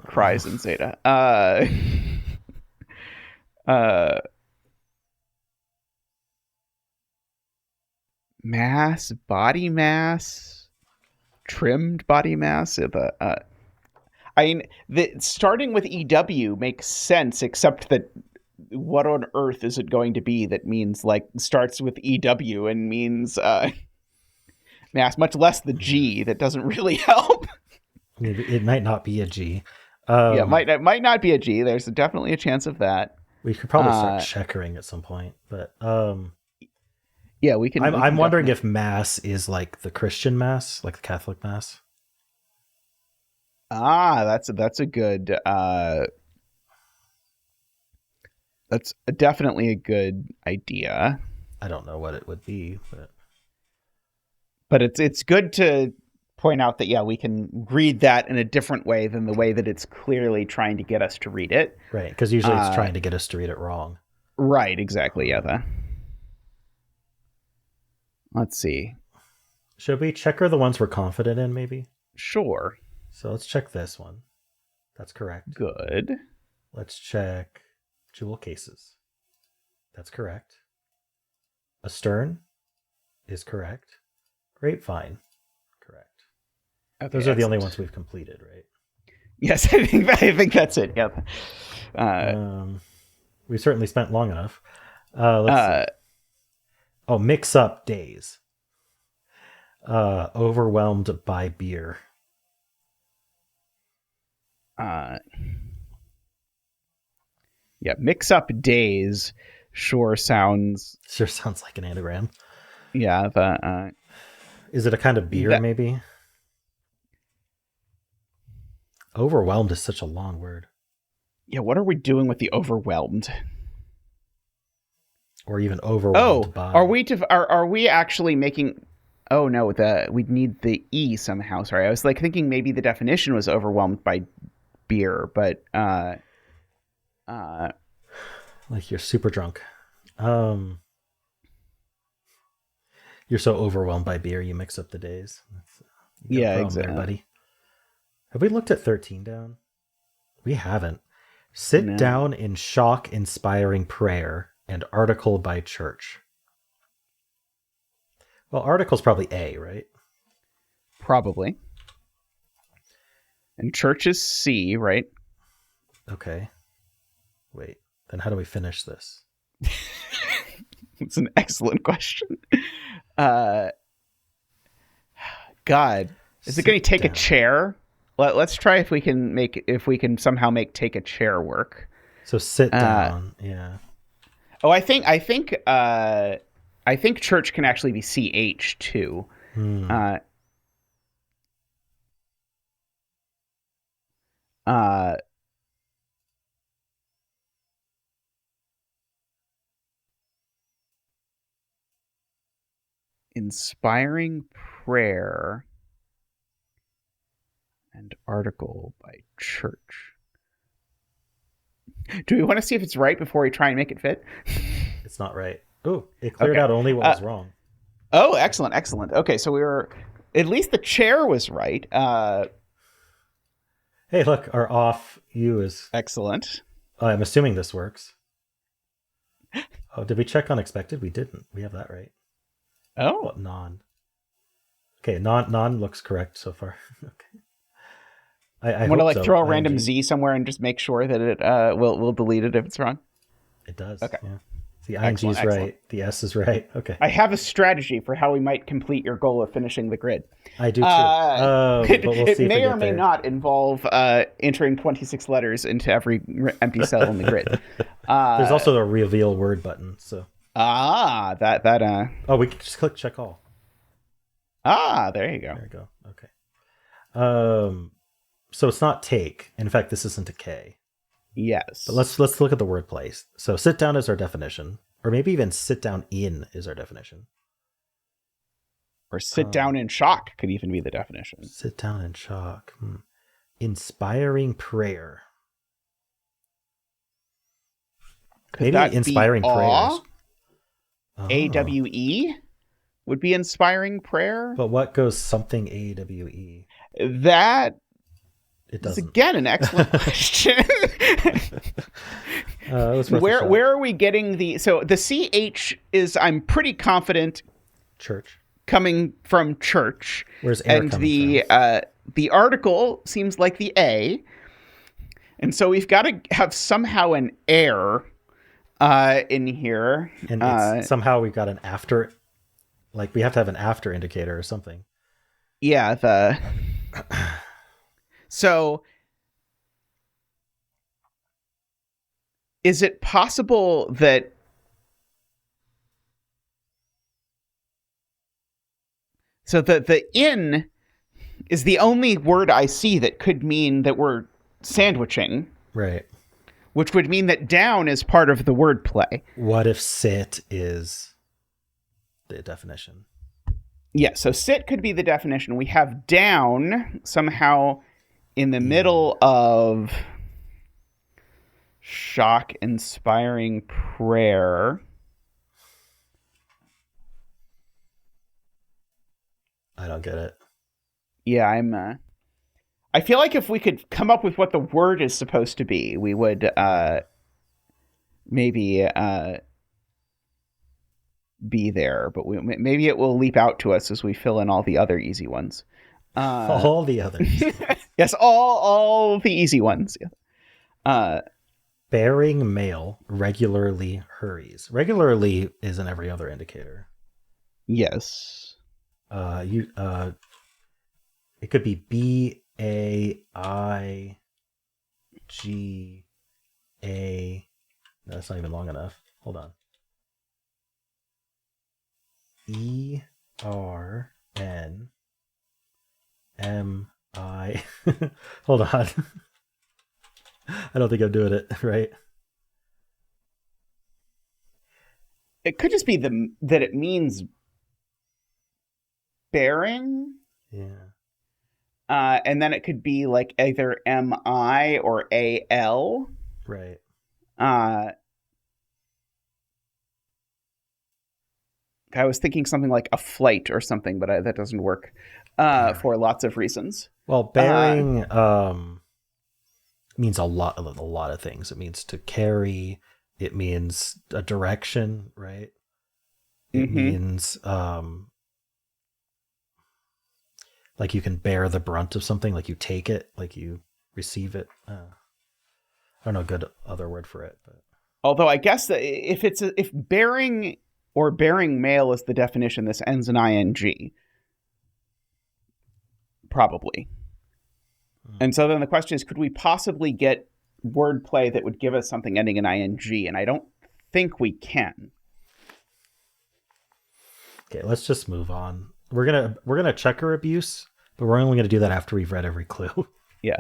Cries and Zeta. Mass, body mass, trimmed body mass. Starting with EW makes sense, except that what on earth is it going to be that means like starts with EW and means mass, much less the G that doesn't really help. It might not be a G. Yeah, it might not be a G. There's definitely a chance of that. We could probably start checkering at some point, but yeah, we can. I'm wondering if mass is like the Christian mass, like the Catholic mass. That's a good. That's definitely a good idea. I don't know what it would be, but it's good to point out that we can read that in a different way than the way that it's clearly trying to get us to read it. Right, because usually it's trying to get us to read it wrong. Right, exactly. Yeah. Let's see. Should we checker the ones we're confident in, maybe? Sure. So let's check this one. That's correct. Good. Let's check jewel cases. That's correct. Astern is correct. Grapevine, correct. Okay, those are the only ones we've completed, right? Yes, I think that's it. Yep. We certainly spent long enough. Let's see. Oh, mix up days. Overwhelmed by beer. Yeah, mix up days sure sounds. Sure sounds like an anagram. Yeah, the Is it a kind of beer, that maybe? Overwhelmed is such a long word. yeah. What are we doing with the overwhelmed? Or even Oh, overwhelmed by. are we actually making? Oh no, we'd need the e somehow. Sorry, I was like thinking maybe the definition was overwhelmed by beer, but Like you're super drunk. You're so overwhelmed by beer, you mix up the days. You got a yeah, problem there, exactly. buddy. Have we looked at 13 down? We haven't. Sit No. down in shock inspiring prayer and article by church. Well, article's probably A, right? Probably. And church is C, right? Okay. Wait, then how do we finish this? It's an excellent question. God, is it going to take a chair? Let's try if we can somehow make take a chair work. So sit down, yeah. Oh, I think church can actually be CH too. Inspiring prayer and article by church. Do we want to see if it's right before we try and make it fit? It's not right. Oh, it cleared out only what was wrong. Oh, excellent, excellent. Okay, so we were at least the chair was right. Hey, look, our off U is Excellent. I'm assuming this works. Oh, did we check unexpected? We didn't. We have that right. Oh, What non? Okay, non looks correct so far. Okay. I want to hope so. throw a random ING. Z somewhere and just make sure that it we'll delete it if it's wrong. It does. Okay. Yeah. The ING is right. Excellent. The S is right. Okay. I have a strategy for how we might complete your goal of finishing the grid. I do too. But we'll It see if we may or get may there. not involve entering 26 letters into every empty cell in the grid. There's also a reveal word button. So. That. Oh, we can just click check all. There you go. There we go. Okay. So it's not take. In fact, this isn't a K. Yes. But let's look at the wordplay. So sit down is our definition, or maybe even sit down in is our definition. Or sit down in shock could even be the definition. Sit down in shock. Inspiring prayer. Could maybe inspiring prayers. AWE would be inspiring prayer. But what goes something AWE? That It is doesn't. again an excellent question. Where are we getting the CH is, I'm pretty confident, church coming from church. Where's air and coming from? The article seems like the A, and so we've got to have somehow an air in here, and it's, somehow we've got an after, like we have to have an after indicator or something. Yeah, so is it possible that the in is the only word I see that could mean that we're sandwiching? Right. Which would mean that down is part of the wordplay. What if sit is the definition? Yeah, so sit could be the definition. We have down somehow in the middle of shock-inspiring prayer. I don't get it. Yeah, I feel like if we could come up with what the word is supposed to be, we would maybe be there, but maybe it will leap out to us as we fill in all the other easy ones. All the others. Yes, all the easy ones. Bearing mail regularly hurries. Regularly is in every other indicator. Yes. It could be BAIGA No, that's not even long enough. Hold on. ERNMI. Hold on. I don't think I'm doing it right. It could just be that it means bearing. Yeah. And then it could be like either MI or AL. Right. I was thinking something like a flight or something, but that doesn't work for lots of reasons. Well, bearing means a lot of things. It means to carry. It means a direction, right? It means like you can bear the brunt of something, like you take it, like you receive it. I don't know a good other word for it, but although I guess that if bearing or bearing male is the definition, this ends in ing, probably. And so then the question is, could we possibly get wordplay that would give us something ending in ing? And I don't think we can. Okay, let's just move on. We're gonna checker abuse, but we're only gonna do that after we've read every clue. Yeah.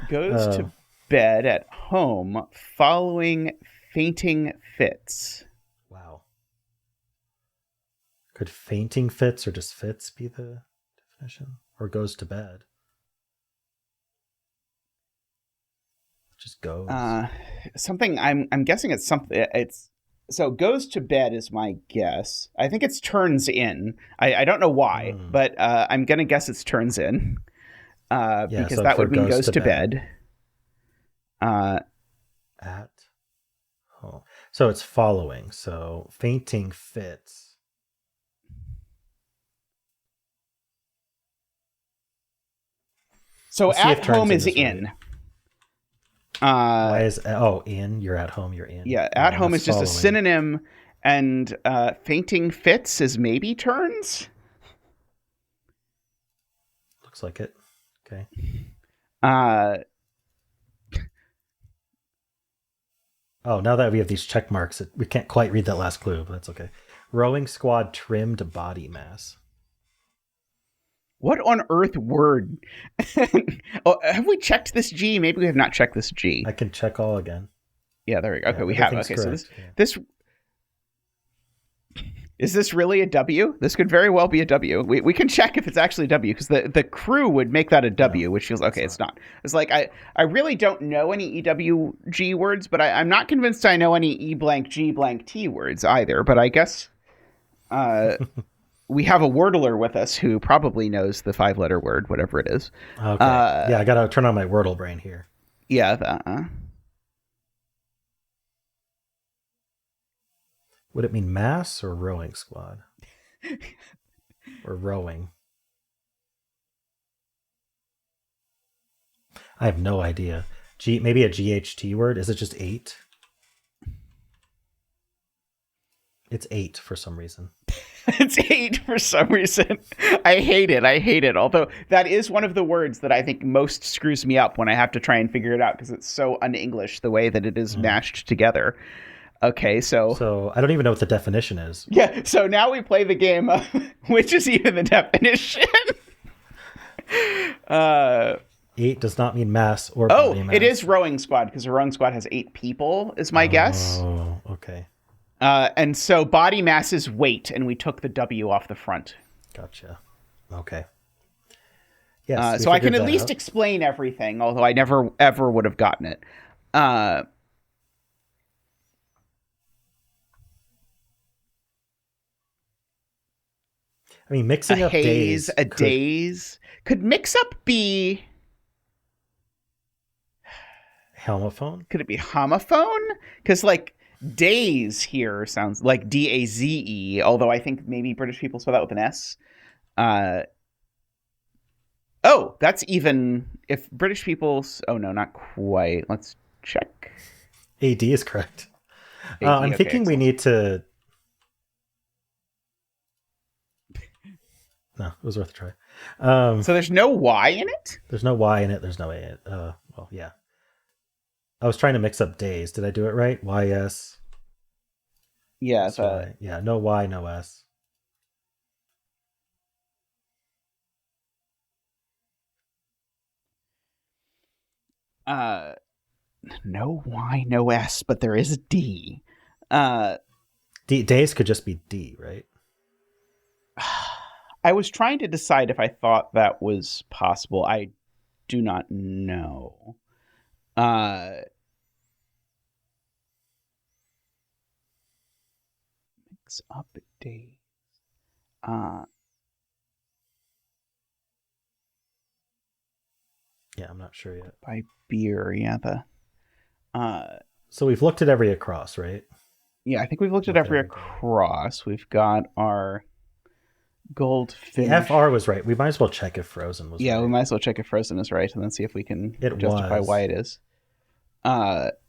Goes to bed at home following fainting fits. Wow. Could fainting fits or just fits be the definition? Or goes to bed? Just goes. Something I'm guessing it's something. It's so goes to bed is my guess. I think it's turns in. I don't know why, but I'm gonna guess it's turns in. Because so that would mean goes to bed. At home. So it's following. So fainting fits. So at home is in. Right. Why is in? You're at home. You're in. Yeah, at home is just a synonym, and fainting fits is maybe turns. Looks like it. Okay. Now that we have these check marks, we can't quite read that last clue, but that's okay. Rowing squad trimmed body mass. What on earth word? Have we checked this G? Maybe we have not checked this G. I can check all again. Yeah, there we go. Okay, we have. Okay, correct. So this is this really a W? This could very well be a W. We can check if it's actually a W, because the crew would make that a W, which feels okay. It's not. It's like I really don't know any EWG words, but I'm not convinced I know any E blank G blank T words either. But I guess we have a wordler with us who probably knows the 5-letter word, whatever it is. Okay. I gotta turn on my Wordle brain here. Yeah. Would it mean mass or rowing squad? Or rowing? I have no idea. Maybe a GHT word? Is it just 8? It's 8 for some reason. It's 8 for some reason. I hate it. Although that is one of the words that I think most screws me up when I have to try and figure it out, because it's so un-English the way that it is mashed together. Okay, so I don't even know what the definition is. Yeah, so now we play the game of which is even the definition. 8 does not mean mass or body mass. It is rowing squad, because a rowing squad has 8 people, is my guess. Oh, okay. And so body mass is weight, and we took the W off the front. Gotcha. Okay. Yes. So I can at least explain everything, although I never ever would have gotten it. I mean, mixing up days. Days. Could mix up be homophone? Could it be homophone? Because like days here sounds like DAZE, although I think maybe British people spell that with an S. That's even if British people. Oh no, not quite. Let's check. AD is correct. I'm thinking we need to. No, it was worth a try. So there's no Y in it? There's no Y in it. There's no A in it. Well, yeah. I was trying to mix up days. Did I do it right? YS, Yeah, SY. Yeah, no Y, no S. uh, no Y, no S, but there is a D. Uh, Days could just be D, right? I was trying to decide if I thought that was possible. I do not know. Mix up D. Uh, Yeah, I'm not sure yet. by beer, yeah. So we've looked at every across, right? Yeah, I think we've looked at every across. We've got our gold The finish. FR was right. We might as well check if Frozen was right. Yeah, we might as well check if Frozen is right and then see if we can It justify was. why it is.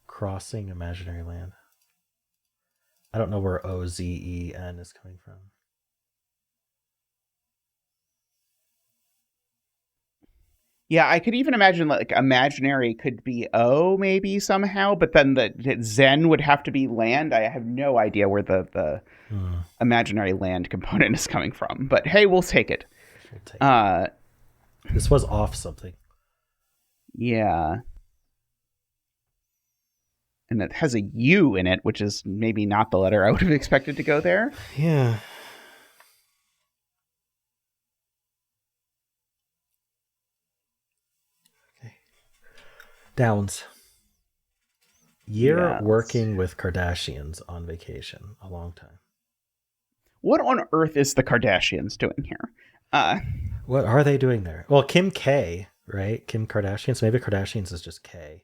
Crossing imaginary land. I don't know where OZEN is coming from. Yeah, I could even imagine like imaginary could be O maybe somehow, but then the Zen would have to be land. I have no idea where the imaginary land component is coming from. But hey, we'll take it. This was off something. Yeah. And it has a U in it, which is maybe not the letter I would have expected to go there. Yeah. Okay. Downs. Year working with Kardashians on vacation. A long time. What on earth is the Kardashians doing here? What are they doing there? Well, Kim K, right? Kim Kardashian. So maybe Kardashians is just K.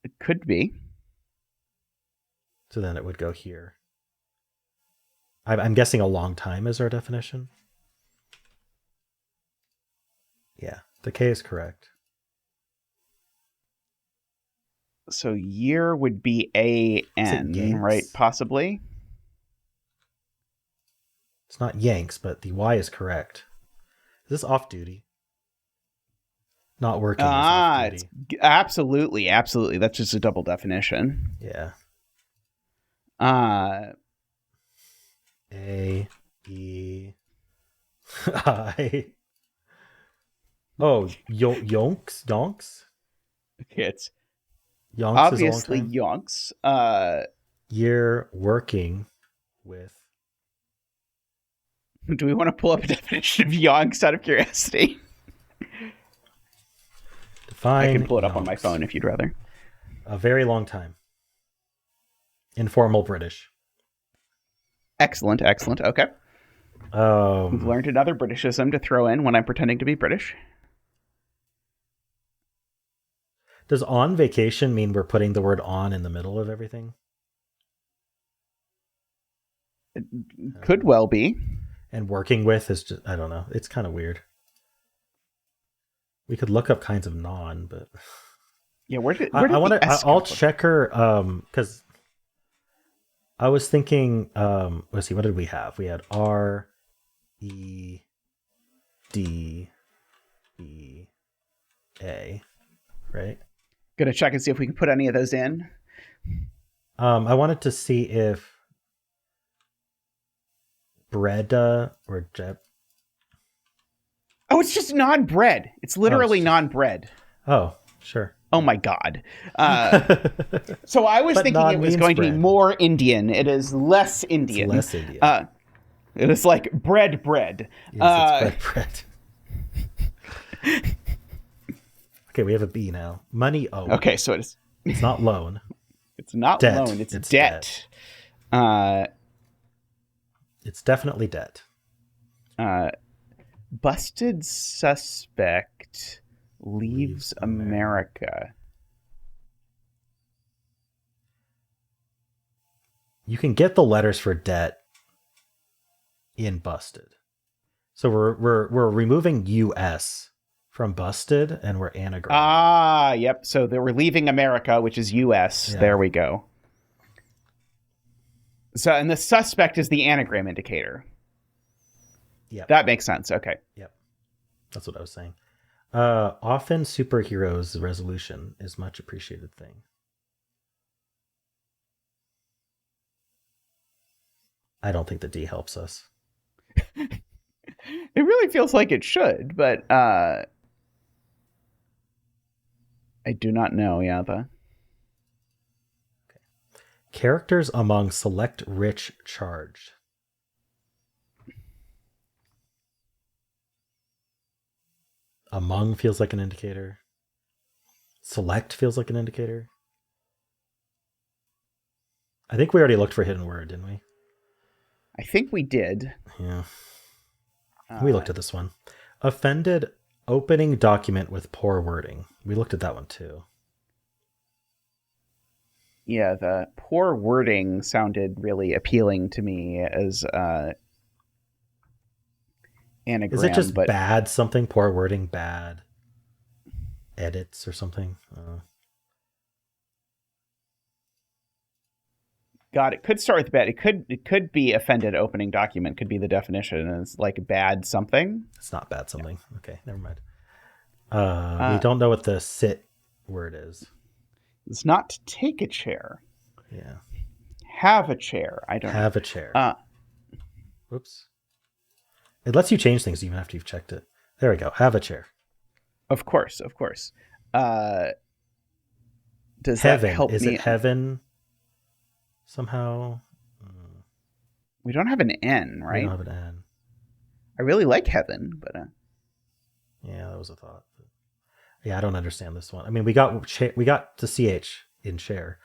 It could be. So then it would go here. I'm guessing a long time is our definition. Yeah, the K is correct. So year would be AN, right? Possibly. It's not Yanks, but the Y is correct. Is this off duty? Not working is off duty. Absolutely. That's just a double definition. Yeah. A E I. Oh, yonks, donks. It's Yonks obviously is a long time. yonks. Year working with. Do we want to pull up a definition of yonks out of curiosity? Define. I can pull it up yonks. on my phone if you'd rather. A very long time. Informal British. Excellent. Okay. We've learned another Britishism to throw in when I'm pretending to be British. Does on vacation mean we're putting the word on in the middle of everything? It could well be. And working with is just, I don't know. It's kind of weird. We could look up kinds of non, but yeah, where did I'll check her because I was thinking. Let's see, what did we have? We had R, E, D, E, A, right? Gonna check and see if we can put any of those in. I wanted to see if Breda or Jeb. Oh, it's just non-bread. It's literally non-bread. Oh, sure. Oh my god. So I was thinking it was going to be more Indian. It is less Indian. It's less Indian. It is like bread. Yes, it's bread. Okay, we have a B now. Money O. Okay, so it's not loan. It's not debt. Loan. It's debt. It's definitely debt. Busted suspect leaves America. You can get the letters for debt in busted. So we're removing US from busted and we're anagramming. Yep. So they were leaving America, which is US. Yeah. There we go. So, and the suspect is the anagram indicator. Yeah. That makes sense. Okay. Yep. That's what I was saying. Often superheroes resolution is much appreciated thing. I don't think the D helps us. It really feels like it should, but I do not know. Yeah, the Characters among select rich charged. Among feels like an indicator. Select feels like an indicator. I think we already looked for hidden word, didn't we? I think we did. Yeah. We looked at this one. Offended opening document with poor wording. We looked at that one too. Yeah, the poor wording sounded really appealing to me as anagram. Is it just but bad something? Poor wording, bad edits or something? God, it could start with bad. It could be offended opening document. Could be the definition. And it's like bad something. It's not bad something. Yeah. Okay, never mind. We Uh, don't know what the sit word is. It's not to take a chair. Yeah. Have a chair. I don't Have know. a chair. Whoops. It lets you change things even after you've checked it. There we go. Have a chair. Of course, of course. Does Heaven. that help Is me? it heaven somehow? We don't have an N, right? We don't have an N. I really like heaven, but Yeah, that was a thought. Yeah, I don't understand this one. I mean, we got the CH in share.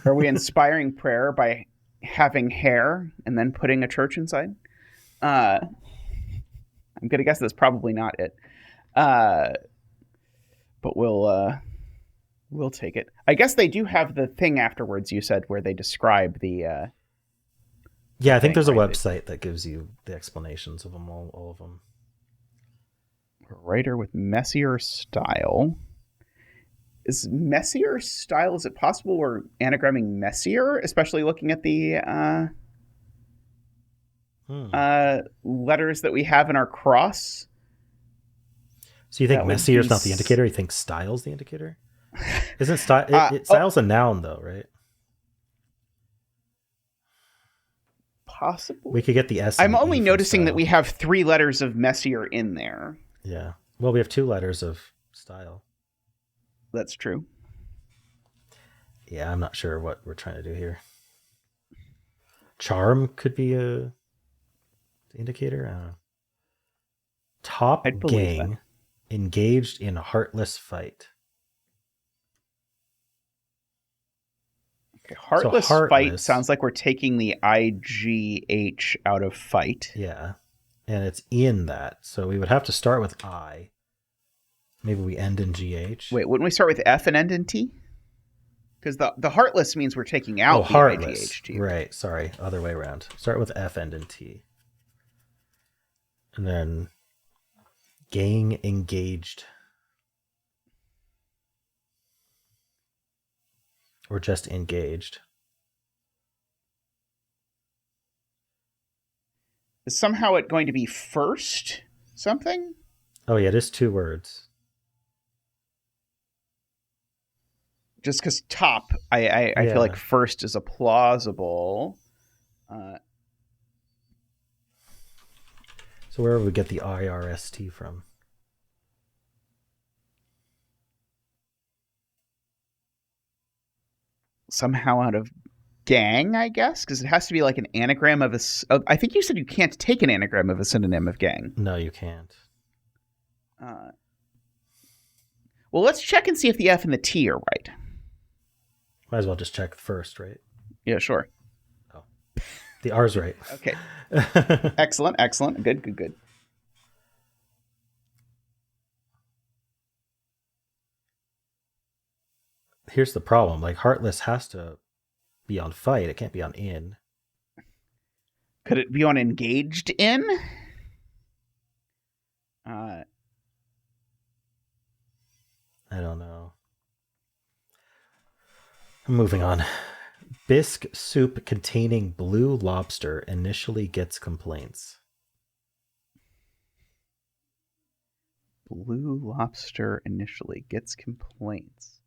are we inspiring prayer by having hair and then putting a church inside? I'm gonna guess that's probably not it. But we'll take it. I guess they do have the thing afterwards. You said where they describe the. Yeah, I think there's a right? website that gives you the explanations of them, all of them. A writer with messier style. Is messier style? Is it possible we're anagramming messier, especially looking at the letters that we have in our cross? So you think messier is not the indicator? You think style's the indicator? Isn't style? Style's a noun, though, right? Possible. We could get the S. I'm only noticing that we have 3 letters of messier in there. Yeah. Well, we have 2 letters of style. That's true. Yeah, I'm not sure what we're trying to do here. Charm could be a indicator. Top gang engaged in a heartless fight. Okay, heartless fight sounds like we're taking the IGH out of fight. Yeah, and it's in that, so we would have to start with I. Maybe we end in GH. Wait, wouldn't we start with F and end in T? Because the heartless means we're taking out the heartless. IGH. Right, sorry, other way around. Start with F, end in T. And then gang engaged. Or just engaged. Is somehow it going to be first something? Oh yeah, it is 2 words. Just because top, I feel like first is a plausible. So where would we get the IRST from? Somehow out of gang, I guess, because it has to be like an anagram of a. I think you said you can't take an anagram of a synonym of gang. No, you can't. Well, let's check and see if the F and the T are right. Might as well just check first, right? Yeah, sure. Oh, the R's right. Okay. Excellent. Good. Here's the problem. Like, heartless has to be on fight. It can't be on in. Could it be on engaged in? I don't know. Moving on. Bisque soup containing blue lobster initially gets complaints. Blue lobster initially gets complaints.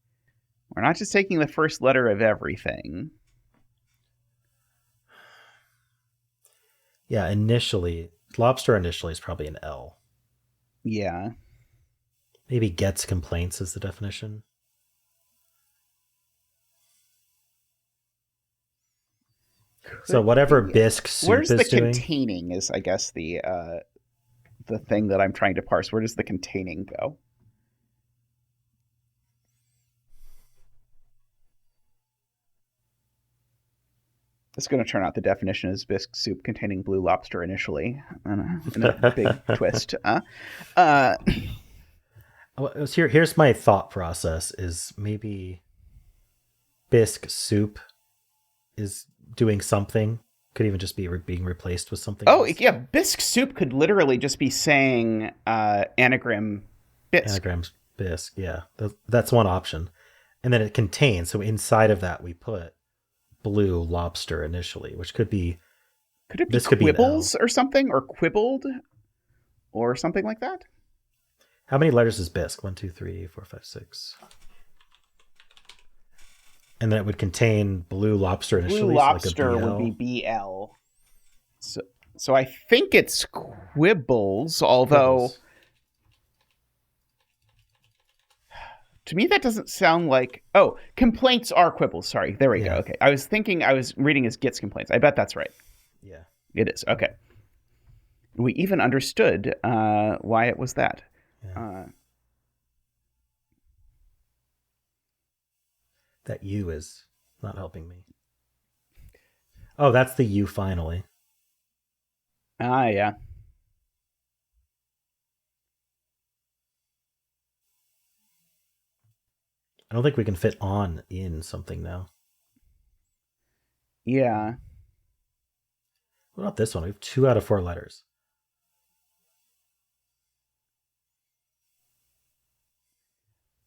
We're not just taking the first letter of everything. Yeah, initially, lobster initially is probably an L. Yeah. Maybe gets complaints is the definition. So Could whatever be. bisque soup Where's the is doing. containing is, I guess, the thing that I'm trying to parse. Where does the containing go? It's going to turn out the definition is bisque soup containing blue lobster initially, in a big twist. Uh, Here's my thought process: is maybe bisque soup is doing something. Could even just be being replaced with something oh, else. yeah, bisque soup could literally just be saying anagram bisque. Anagrams bisque. Yeah, that's one option. And then it contains. So inside of that, we put blue lobster initially, which could be Could it be this could be an quibbles L. or something, or quibbled, or something like that? How many letters is bisque? 1, 2, 3, 4, 5, 6. And then it would contain blue lobster Blue initially, so like a lobster would be BL. BL. So I think it's quibbles, although Quibbles. to me that doesn't sound like. Oh, complaints are quibbles. Sorry, there we go. Yeah. Okay, I was reading as gets complaints. I bet that's right. Yeah. It is. Okay. We even understood why it was that. Yeah. Uh, That U is not helping me. Oh, that's the U finally. yeah. I don't think we can fit on in something now. Yeah. What about this one? We have 2 out of 4 letters.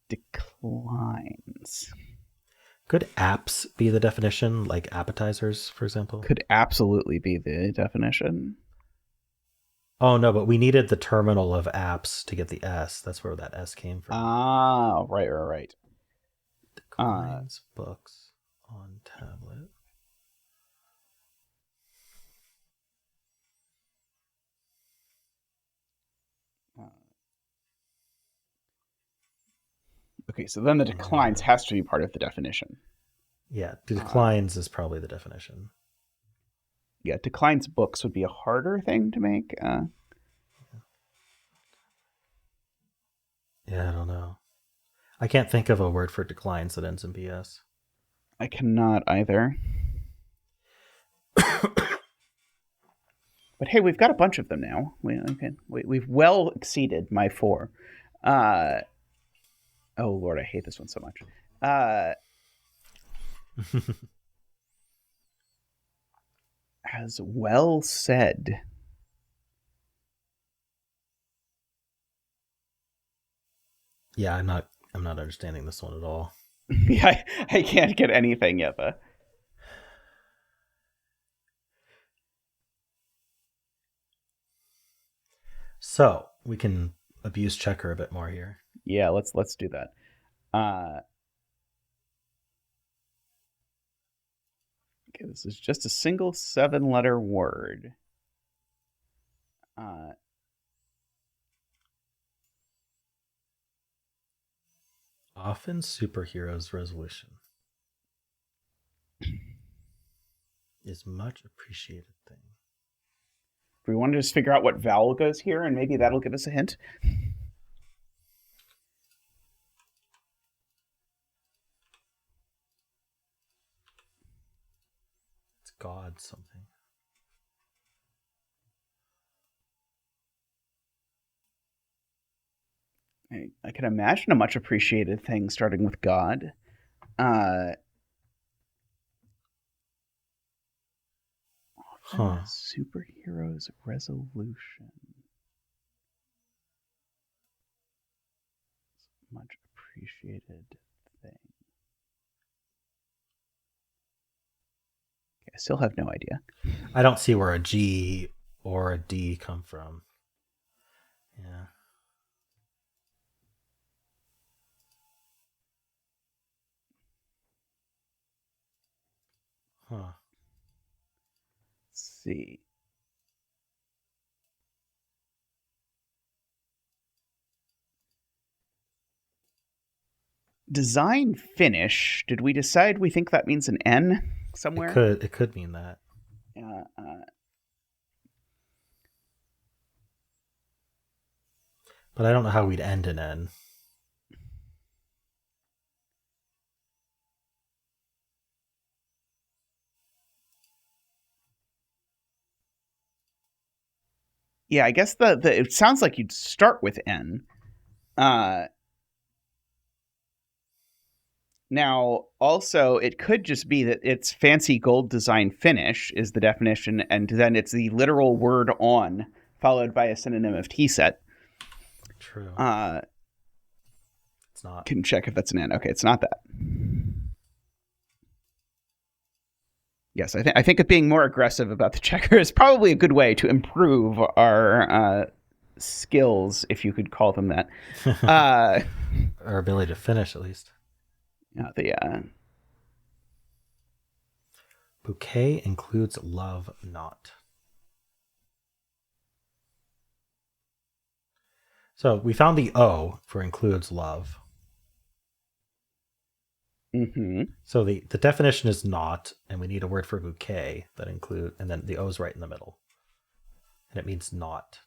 Declines. Could apps be the definition, like appetizers, for example? Could absolutely be the definition. Oh, no, but we needed the terminal of apps to get the S. That's where that S came from. Ah, right. Declines books on tablet. Okay, so then the declines has to be part of the definition. Yeah, declines is probably the definition. Yeah, declines books would be a harder thing to make. Yeah, I don't know. I can't think of a word for declines that ends in BS. I cannot either. But hey, we've got a bunch of them now. We've well exceeded my 4. Oh Lord, I hate this one so much. As well said. Yeah, I'm not understanding this one at all. Yeah, I can't get anything yet. So we can abuse checker a bit more here. Yeah, let's do that. Okay, this is just a single 7-letter word. Often superheroes' resolution is much appreciated thing. Do we want to just figure out what vowel goes here, and maybe that'll give us a hint? It's God something. I can imagine a much appreciated thing starting with God. Superhero's resolution. Much appreciated thing. Okay, I still have no idea. I don't see where a G or a D come from. Yeah. Huh. Let's see. Design finish. Did we decide we think that means an N somewhere? It could mean that. But I don't know how we'd end an N. Yeah, I guess it sounds like you'd start with N. Now, also, it could just be that it's fancy gold design finish is the definition, and then it's the literal word on followed by a synonym of T set. True. It's not. Can check if that's an N. Okay, it's not that. Yes, I think that being more aggressive about the checker is probably a good way to improve our skills, if you could call them that. Our ability to finish, at least. Bouquet includes love not. So we found the O for includes love. Mm-hmm. So the definition is not, and we need a word for bouquet that include, and then the O is right in the middle. And it means not.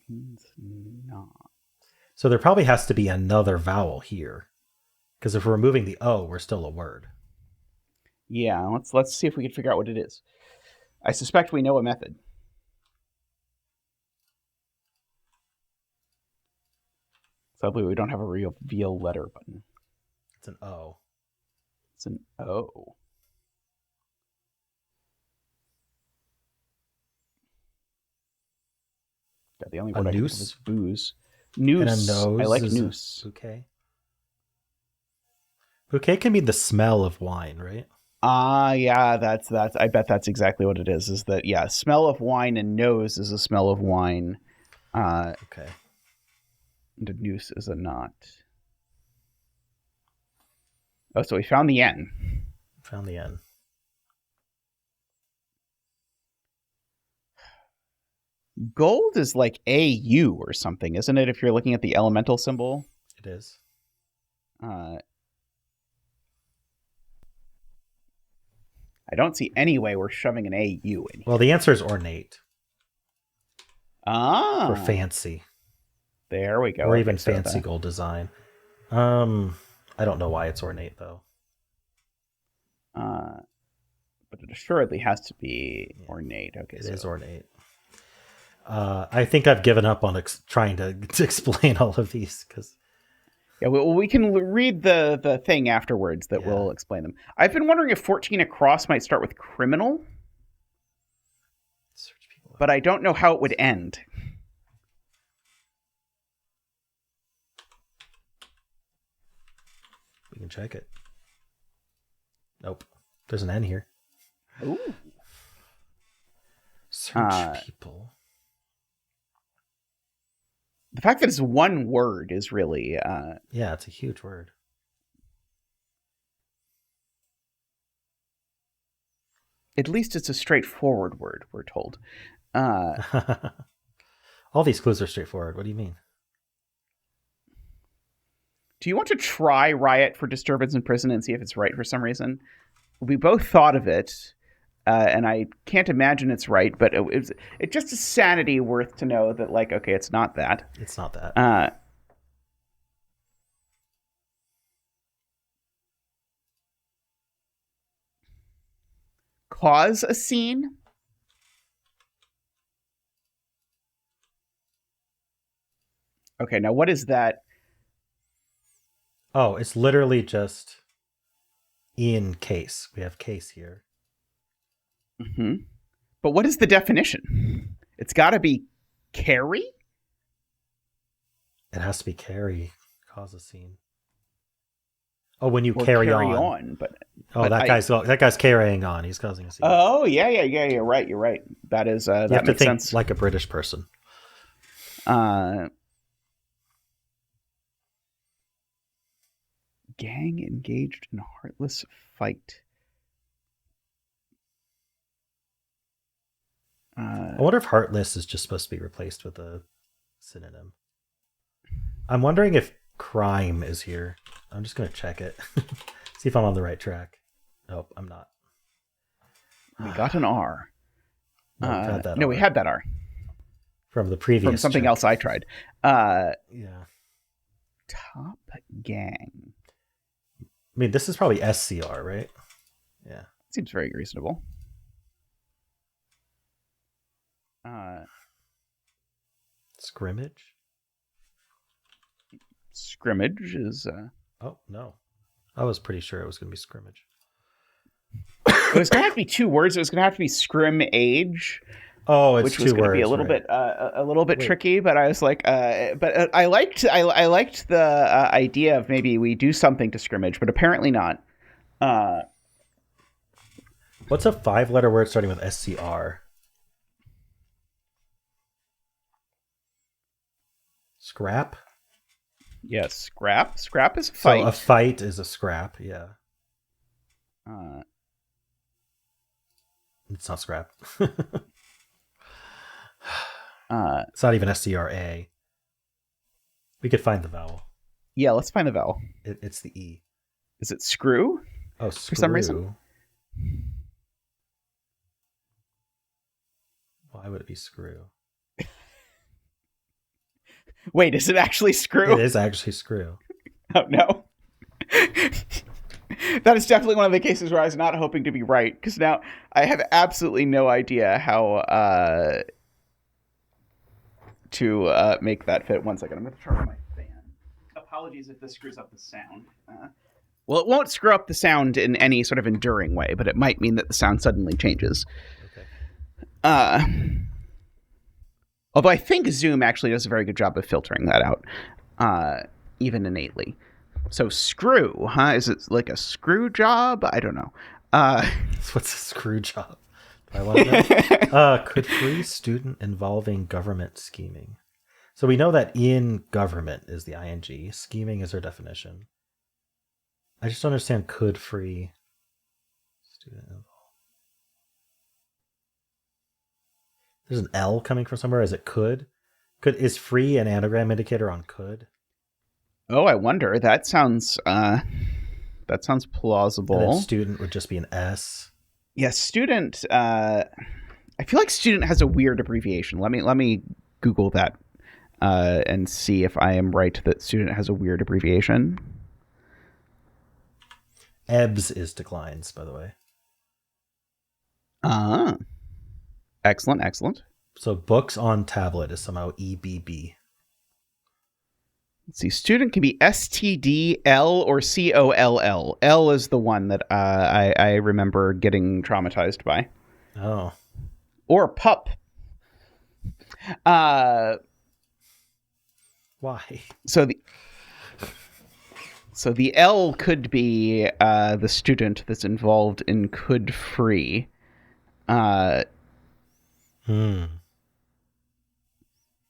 Means not. So there probably has to be another vowel here. Because if we're removing the O, we're still a word. Yeah, let's see if we can figure out what it is. I suspect we know a method. Sadly, we don't have a reveal letter button. It's an O. It's an O. God, the only word I can think of is booze. Noose. And a nose. I like noose. Bouquet. Bouquet can mean the smell of wine, right? Yeah, that's. I bet that's exactly what it is. Is that smell of wine, and nose is a smell of wine. Okay. And a noose is a knot. Oh, so we found the N. Found the N. Gold is like AU or something, isn't it? If you're looking at the elemental symbol. It is. I don't see any way we're shoving an AU in here. Well, the answer is ornate. Ah. For fancy. There we go. Or even fancy gold design. I don't know why it's ornate, though. But it assuredly has to be ornate. Okay, it is ornate. I think I've given up on trying to explain all of these because. Yeah, well, we can read the thing afterwards that will explain them. I've been wondering if 14 across might start with criminal, but I don't know how it would end. We can check it. Nope. There's an N here. Ooh. Search people. The fact that it's one word is really... yeah, it's a huge word. At least it's a straightforward word, we're told. All these clues are straightforward. What do you mean? Do you want to try riot for disturbance in prison and see if it's right for some reason? We both thought of it, and I can't imagine it's right, but it's just a sanity worth to know that, like, okay, it's not that. It's not that. Cause a scene? Okay, now what is that? Oh, it's literally just in case. We have case here. Mm-hmm. But what is the definition? It's got to be carry? It has to be carry. Cause a scene. Oh, when you carry on. That guy's carrying on. He's causing a scene. Oh, yeah. You're right. That is that you have to makes think sense. Like a British person. Gang engaged in heartless fight. I wonder if heartless is just supposed to be replaced with a synonym. I'm wondering if crime is here. I'm just going to check it. See if I'm on the right track. Nope, I'm not. We got an R. No, we've had that no, R. we had that R. From the previous From something check. else I tried. Yeah. Top gang. I mean, this is probably SCR, right? Yeah. Seems very reasonable. Scrimmage? Scrimmage is... Oh, no. I was pretty sure it was going to be scrimmage. It was going to have to be 2 words. It was going to have to be scrim-age. Oh, it's which 2 was going words, to be a little right. bit tricky, but I was like, I liked the idea of maybe we do something to scrimmage, but apparently not. What's a 5-letter word starting with SCR? Scrap? Yes, scrap. Scrap is a fight. So a fight is a scrap, yeah. It's not scrap. It's not even SCRA. We could find the vowel. Yeah, let's find the vowel. It's the E. Is it screw? Oh, screw. For some reason. Why would it be screw? Wait, is it actually screw? It is actually screw. Oh, no. That is definitely one of the cases where I was not hoping to be right, because now I have absolutely no idea how to make that fit. 1 second, I'm going to turn on my fan. Apologies if this screws up the sound. Well, it won't screw up the sound in any sort of enduring way, but it might mean that the sound suddenly changes. Okay. Although I think Zoom actually does a very good job of filtering that out, even innately. So screw, huh? Is it like a screw job? I don't know. What's a screw job? Do I want to know? Could free student involving government scheming. So we know that in government is the ing. Scheming is our definition. I just don't understand could free student involved. There's an L coming from somewhere. Is it could? Is free an anagram indicator on could? Oh, I wonder. That sounds plausible. And then student would just be an S. Yes, student. I feel like student has a weird abbreviation. Let me Google that and see if I am right that student has a weird abbreviation. EBS is declines, by the way. Excellent. So books on tablet is somehow EBB. Let's see. Student can be STDL or COLL. L is the one that I remember getting traumatized by. Oh. Or pup. Why? So the L could be the student that's involved in could free.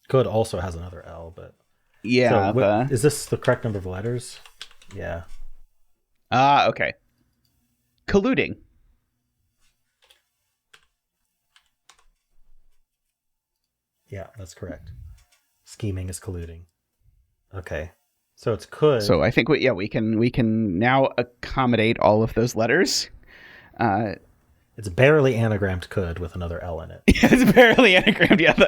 Could also has another L, but yeah. So is this the correct number of letters? Yeah. Okay. Colluding. Yeah, that's correct. Scheming is colluding. Okay. So it's could. So I think we can now accommodate all of those letters. It's barely anagrammed could with another L in it. It's barely anagrammed. Yeah.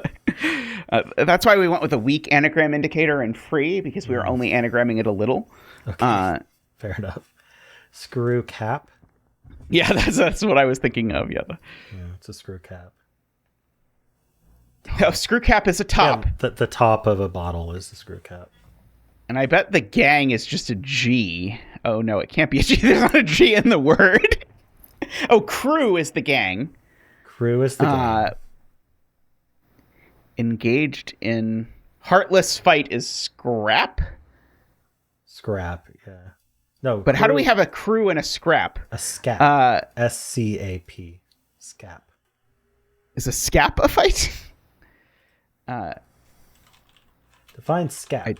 That's why we went with a weak anagram indicator and free, because we were only anagramming it a little. Okay. Fair enough. Screw cap. Yeah, that's what I was thinking of. Yeah. It's a screw cap. Oh, screw cap is a top. Yeah, the top of a bottle is the screw cap. And I bet the gang is just a G. Oh, no, it can't be a G. There's not a G in the word. Oh, crew is the gang. Crew is the gang. Engaged in heartless fight is scrap. Scrap, yeah. No, but crew, how do we have a crew and a scrap? A scap. SCAP. Scap. Is a scap a fight? Define scap.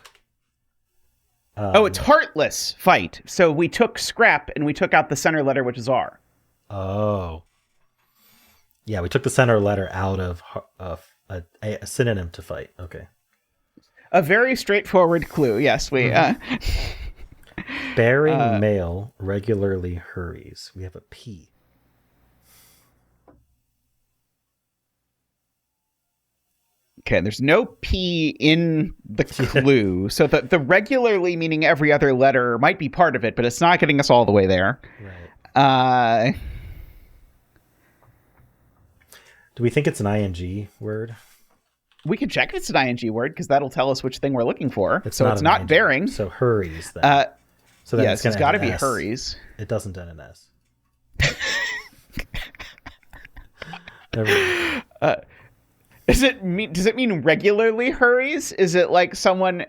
It's heartless fight. So we took scrap and we took out the center letter, which is R. Oh. Yeah, we took the center letter out of a synonym to fight. Okay. A very straightforward clue. Yes, we. Bearing mail regularly hurries. We have a P. Okay, there's no P in the clue. So the regularly meaning every other letter might be part of it, but it's not getting us all the way there. Right. Do we think it's an ing word? We can check if it's an ing word, because that'll tell us which thing we're looking for. It's so it's not ing. bearing. So hurries then. So then yes, it's got to be hurries. It doesn't end in S. Does it mean regularly hurries? Is it like someone?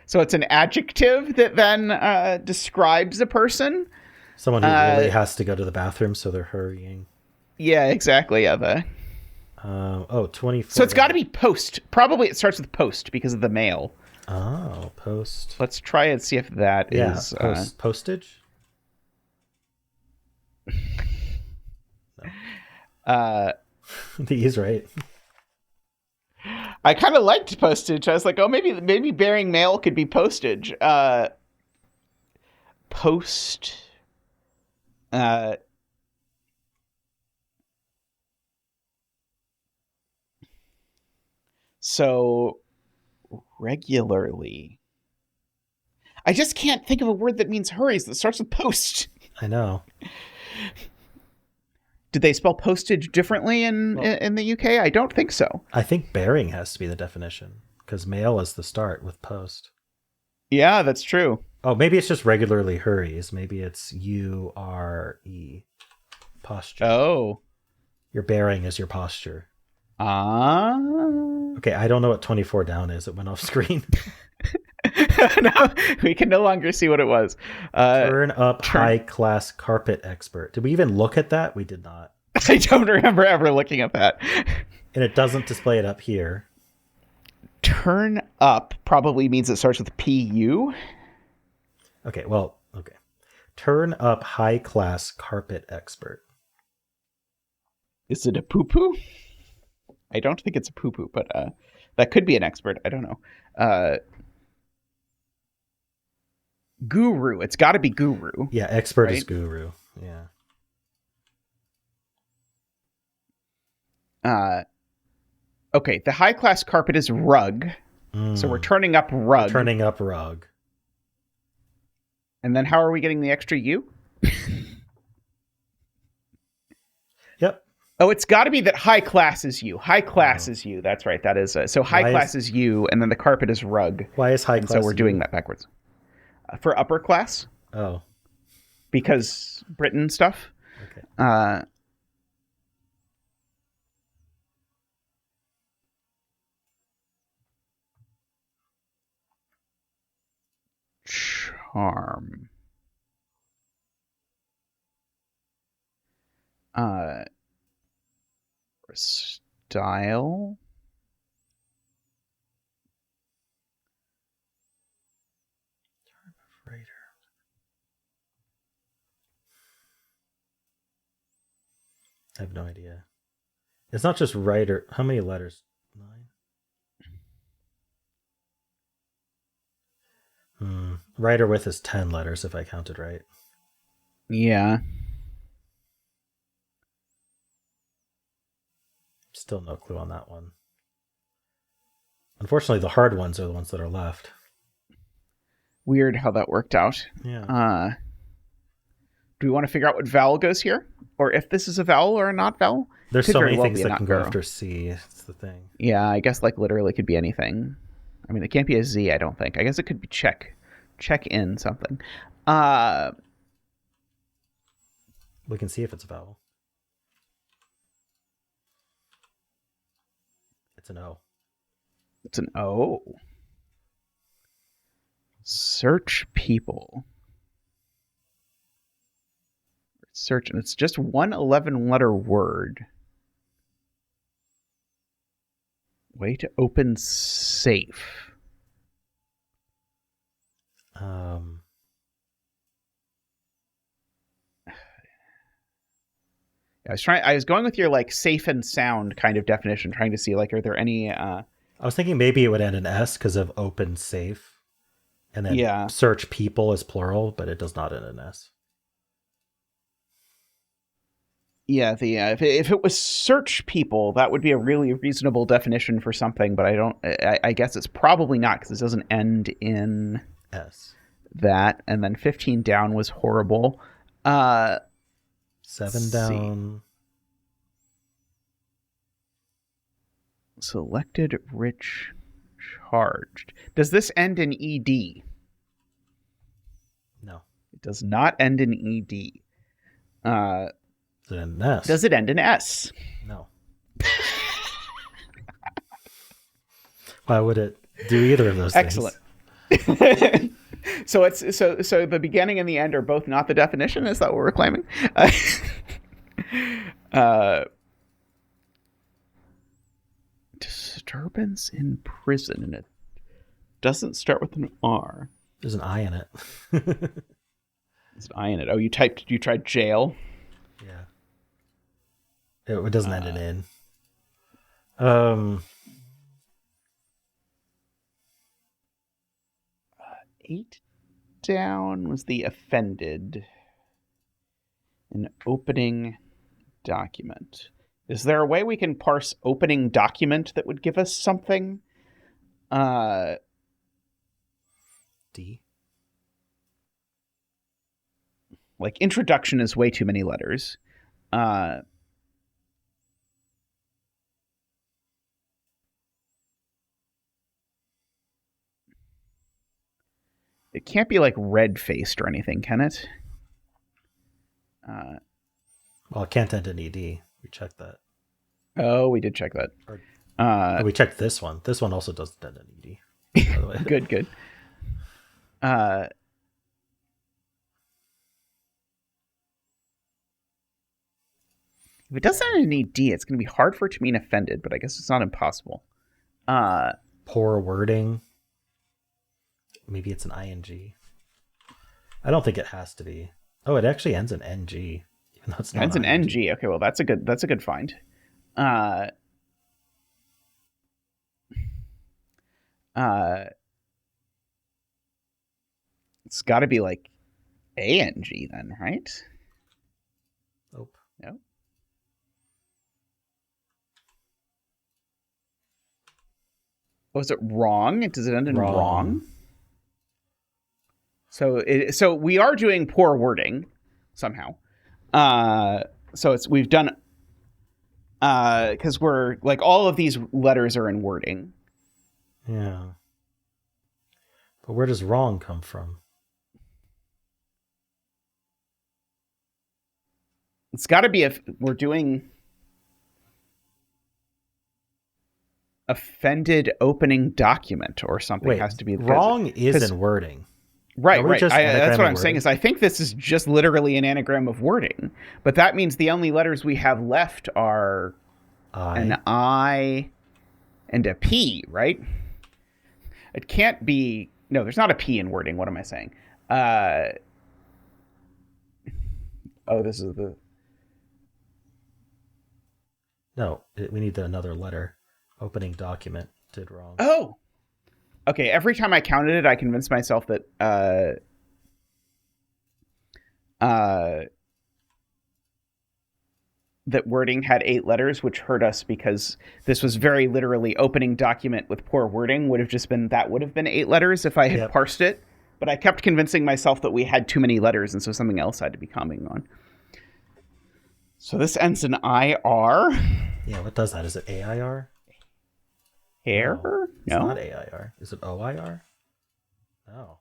So it's an adjective that then describes a person. Someone who really has to go to the bathroom, so they're hurrying. Yeah, exactly. Yeah. 24. So it's got to be post. Probably it starts with post because of the mail. Oh, post. Let's try and see if that is postage. No. He's right. I kind of liked postage. I was like, oh, maybe bearing mail could be postage. Post. So regularly. I just can't think of a word that means hurries that starts with post. I know. Did they spell postage differently in the UK? I don't think so. I think bearing has to be the definition, because mail is the start with post. Yeah, that's true. Oh, maybe it's just regularly hurries. Maybe it's URE. Posture. Oh. Your bearing is your posture. Okay, I don't know what 24 down is. It went off screen. No, we can no longer see what it was. Turn up high-class carpet expert. Did we even look at that? We did not. I don't remember ever looking at that. And it doesn't display it up here. Turn up probably means it starts with PU. Okay. Turn up high-class carpet expert. Is it a poo-poo? I don't think it's a poo-poo, but that could be an expert. I don't know. Guru. It's got to be guru. Yeah, expert is guru. Yeah. Okay, the high-class carpet is rug. So we're turning up rug. Turning up rug. And then how are we getting the extra U? Yep. Oh, it's got to be that high class is you. High class is you. That's right. That is so high class is you, and then the carpet is rug. Why is high class? So we're doing that backwards. For upper class. Oh. Because Britain stuff. Okay. Charm. Style. Writer. I have no idea. It's not just writer. How many letters? 9. Writer with is 10 letters if I counted right. Yeah. Still no clue on that one. Unfortunately, the hard ones are the ones that are left. Weird how that worked out. Yeah. Do we want to figure out what vowel goes here? Or if this is a vowel or a not vowel? There's so many things that can go after C. It's the thing. Yeah, I guess like literally could be anything. I mean, it can't be a Z, I don't think. I guess it could be check in something. We can see if it's a vowel. It's an O. It's an O. Search people. Search, and it's just one 11-letter word. Way to open safe. I was going with your like safe and sound kind of definition, trying to see like are there any I was thinking maybe it would end in S because of open safe, and then Yeah. search people is plural, but it does not end in S. Yeah, if it was search people, that would be a really reasonable definition for something, but I guess it's probably not because it doesn't end in S. that. And then 15 down was horrible. Let's 7 see. down. Selected, rich, charged. Does this end in ED? No. It does not end in ED. Is it in S? Does it end in S? No. Why would it do either of those Excellent. things? So it's so the beginning and the end are both not the definition. Is that what we're claiming? Disturbance in prison, and it doesn't start with an R. There's an I in it. There's an I in it. Oh, you tried jail. Yeah. It doesn't end in. 8 down was the offended. An opening document. Is there a way we can parse opening document that would give us something? D. Like introduction is way too many letters. It can't be like red-faced or anything, can it? Well, it can't end in ED. We checked that. Oh, we did check that. We checked this one. This one also doesn't end in ED. By the way. Good. If it doesn't end in ED, it's going to be hard for it to mean offended, but I guess it's not impossible. Poor wording. Maybe it's an ing. I don't think it has to be. Oh, it actually ends in ng, even though it's not. Ends in ing. ng. Okay, well that's a good find. It's got to be like ang then, right? Nope. No. Oh, is it wrong? Does it end in wrong? So we are doing poor wording somehow. So we've done because we're like all of these letters are in wording. Yeah. But where does wrong come from? It's got to be if we're doing offended opening document or something. Wait, has to be wrong is in wording. Right. That's what I'm wording? saying is I think this is just literally an anagram of wording, but that means the only letters we have left are an I and a P, right? It can't be. No, there's not a P in wording. What am I saying? This is the. No, we need another letter. Opening document did wrong. Oh. Okay, every time I counted it, I convinced myself that that wording had 8 letters, which hurt us because this was very literally opening document with poor wording would have been 8 letters if I had parsed it. But I kept convincing myself that we had too many letters, and so something else had to be commenting on. So this ends in IR. Yeah, what does that? Is it AIR? Hair? No. It's No? not AIR. Is it OIR? No.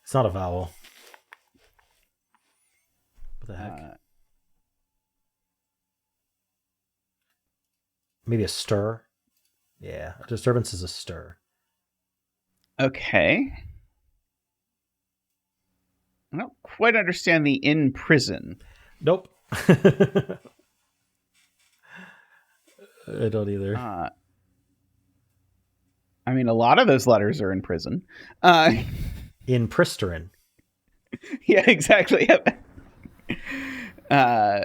It's not a vowel. What the heck? Maybe a stir? Yeah, a disturbance is a stir. Okay. I don't quite understand the in prison. Nope. I don't either. I mean, a lot of those letters are in prison. In pristerin. Yeah, exactly. uh,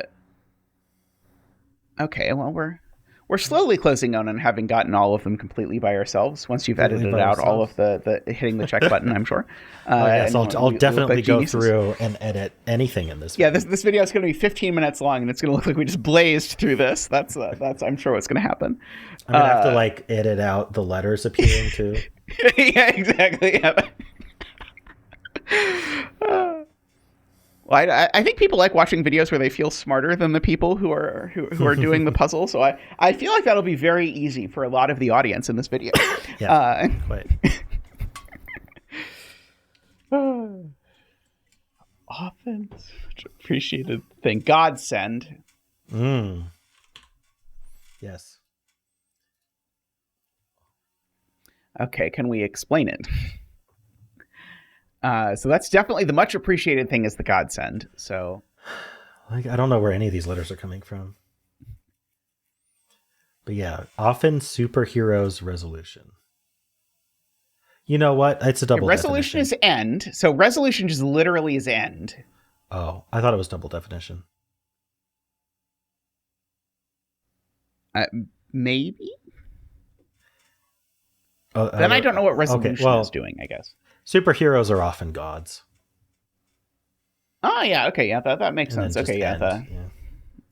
okay, well, we're slowly closing on and having gotten all of them completely by ourselves. Once you've Completely edited by out all of ourselves. the hitting the check button, I'm sure. Oh yes, And I'll we look definitely like go geniuses. through and edit anything in this Yeah, video. this video is going to be 15 minutes long, and it's going to look like we just blazed through this. That's I'm sure what's going to happen. I'm gonna have to like edit out the letters appearing too. Yeah, exactly. Yeah. Well, I think people like watching videos where they feel smarter than the people who are doing the puzzle. So I feel like that'll be very easy for a lot of the audience in this video. Yeah, quite. Often appreciated thing. Godsend. Yes. Okay, can we explain it? So that's definitely the much appreciated thing is the godsend. So, Like, I don't know where any of these letters are coming from. But yeah, often superheroes resolution. You know what? It's a double resolution definition. is end. So resolution just literally is end. Oh, I thought it was double definition. Maybe. Oh, Then I don't know what resolution okay, well, is doing, I guess. superheroes are often gods. Oh, yeah. Okay. Yeah. That makes And then sense. just Okay. Yeah. end, yeah.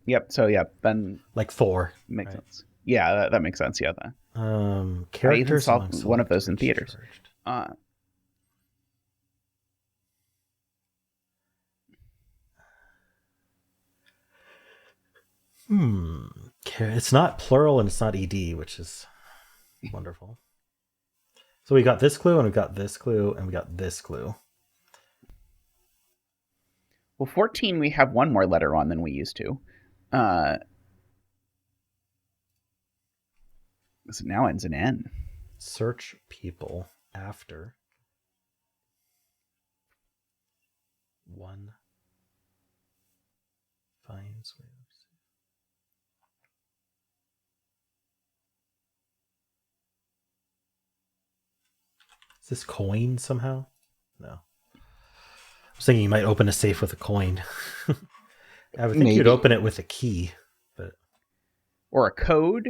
Yep. So, yeah. Then Like Thor. makes right? sense. Yeah. That makes sense. Yeah. I even Characters saw among one of those in select reach theaters. charged. It's not plural and it's not ed, which is wonderful. So we got this clue and we got this clue and we got this clue. Well, 14, we have one more letter on than we used to. So now ends in N. Search people after one finds ways. Is this coin somehow? No. I was thinking you might open a safe with a coin. I would think you'd open it with a key, but or a code.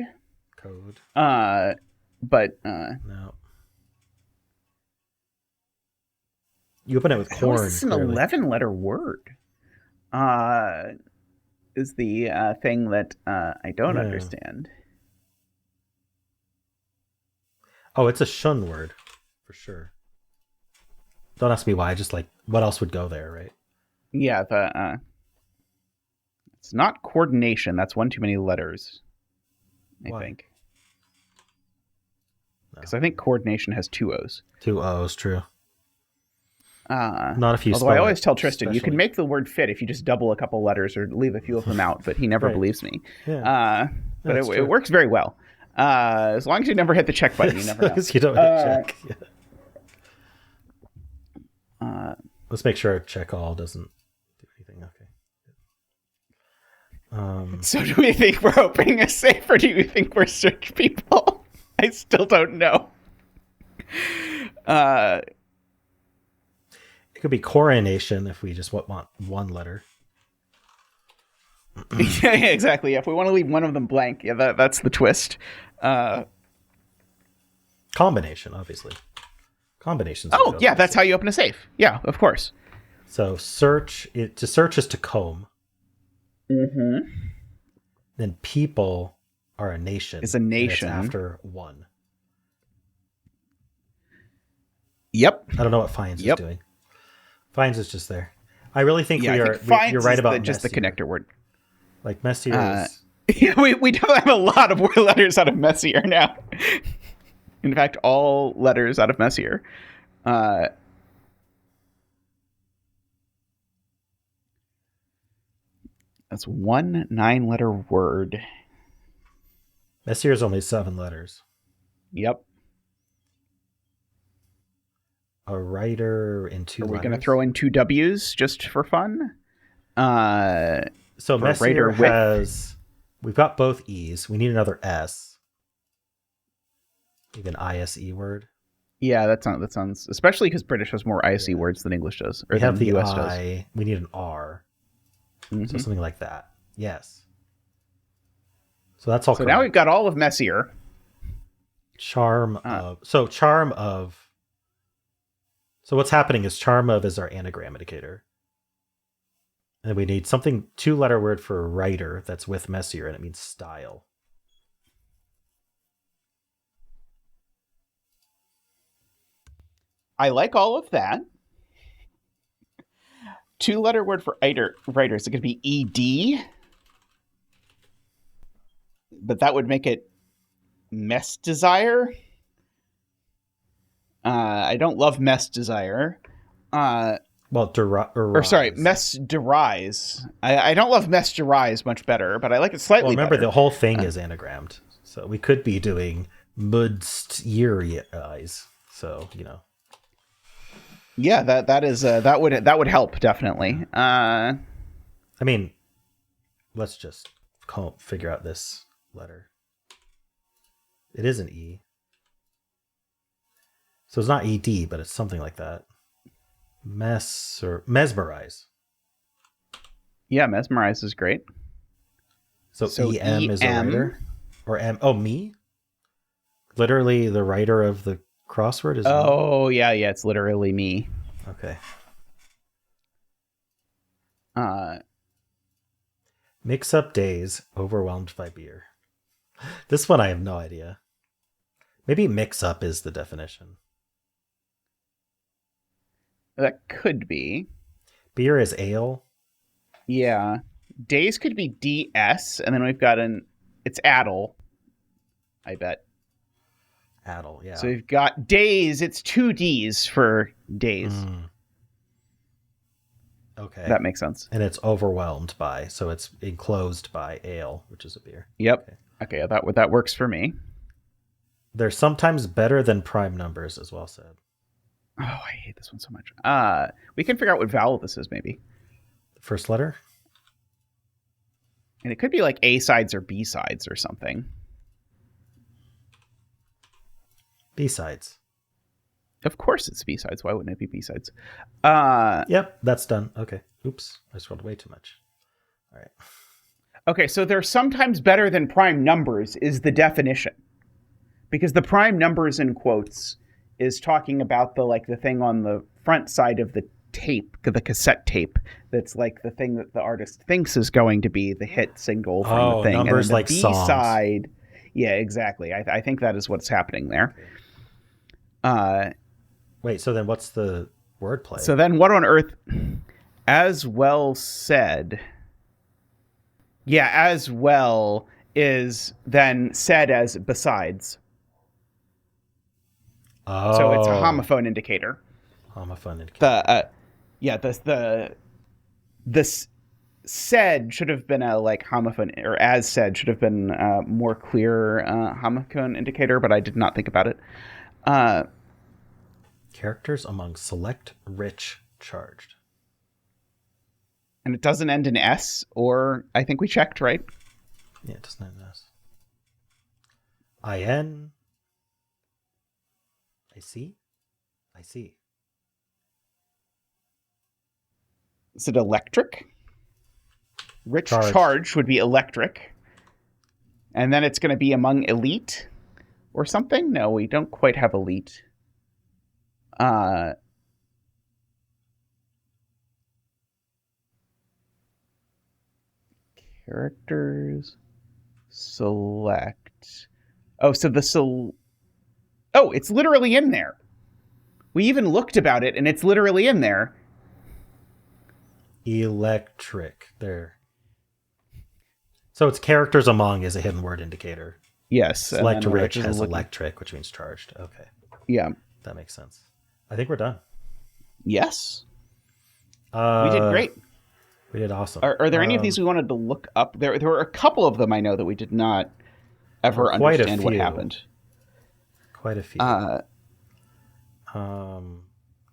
Code. But no. You open it with corn. It's an 11-letter word. Is the thing that I don't understand. Oh, it's a shun word for sure. Don't ask me why. Just like what else would go there, right? Yeah, it's not coordination. That's one too many letters. I think. Because I think coordination has two O's. Two O's, true. Not if you. Although I always tell Tristan, you can make the word fit if you just double a couple letters or leave a few of them out, but he never believes me. Yeah. But it works very well. As long as you never hit the check button, you never know. You don't hit check. Yeah. Let's make sure check all doesn't do anything. Okay. So do we think we're opening a safe, or do you think we're search people? I still don't know. It could be coronation if we just want one letter. Yeah, exactly. Yeah, if we want to leave one of them blank, yeah, that's the twist. Combination, obviously. Combinations. Oh, yeah, that's how you open a safe. Yeah, of course. So search is to comb. Mm-hmm. Then people are a nation. Is a nation after one. Yep. I don't know what Finds is doing. Finds is just there. I really think you're right about just the connector word. Like Messier is... Yeah, we definitely have a lot of letters out of Messier now. In fact, all letters out of Messier. That's one 9-letter word. Messier is only 7 letters. Yep. A writer in 2 Are we letters. going to throw in 2 W's just for fun? So Messier has... We've got both E's. We need another S. Even ISE word. Yeah, that sounds, especially because British has more IC Yeah. words than English does, or We have than the US does. I. We need an R. So Hmm. something like that. Yes. So that's all So now we've correct. got all of Messier. Charm Uh, of. So charm of. So what's happening is charm of is our anagram indicator. And we need something 2-letter word for writer that's with Messier, and it means style. I like all of that. 2-letter word for writer. Is it going to be ED? But that would make it mess desire. I don't love mess desire. Well, Or sorry, arise. mess derise. I don't love mess derise much better, but I like it Well, slightly remember better. the whole thing is anagrammed, so we could be doing mudstierize. So Yeah, that would help definitely. I mean, let's just figure out this letter. It is an E, so it's not ED, but it's something like that. Mess or mesmerize. Yeah, mesmerize is great. So EM is a EM. writer, or M. Oh, me. Literally, the writer of the crossword is me. Oh yeah, it's literally me. Okay. Uh, Mix up days, overwhelmed by beer. This one I have no idea. Maybe mix up is the definition. that could be. Beer is ale. Yeah, days could be DS, and then we've got it's addle. I bet. Addle, yeah. So we've got days. It's 2 Ds for days. Mm. Okay. That makes sense. And it's overwhelmed by, so it's enclosed by ale, which is a beer. Yep. Okay, that works for me. They're sometimes better than prime numbers, as well said. Oh, I hate this one so much. We can figure out what vowel this is, maybe. First letter? And it could be like A sides or B sides or something. B-sides. Of course it's B sides. Why wouldn't it be B sides? Yep, that's done. Okay. Oops, I scrolled way too much. All right. Okay, so they're sometimes better than prime numbers is the definition. Because the prime numbers in quotes is talking about the thing on the front side of the tape, the cassette tape, that's like the thing that the artist thinks is going to be the hit single from the thing. Numbers and then the like B songs. side, yeah, exactly. I think that is what's happening there. Wait, so then what's the wordplay? So then what on earth? As well said. Yeah, as well is then said as besides. Oh. So it's a homophone indicator. Homophone indicator. This said should have been a homophone, or as said should have been a more clear homophone indicator, but I did not think about it. Characters among select, rich, charged. And it doesn't end in S, or I think we checked, right? Yeah, it doesn't end in S. IN. I see. Is it electric? Rich Charged. charge would be electric. And then it's going to be among elite or something? No, we don't quite have elite. Characters select. Oh, so oh, it's literally in there. We even looked about it, and it's literally in there. Electric. There. So it's characters among is a hidden word indicator. Yes. Select rich has electric, which means charged. Okay. Yeah. That makes sense. I think we're done. Yes. We did great. We did awesome. Are there any of these we wanted to look up? There were a couple of them I know that we did not ever understand what happened. Quite a few.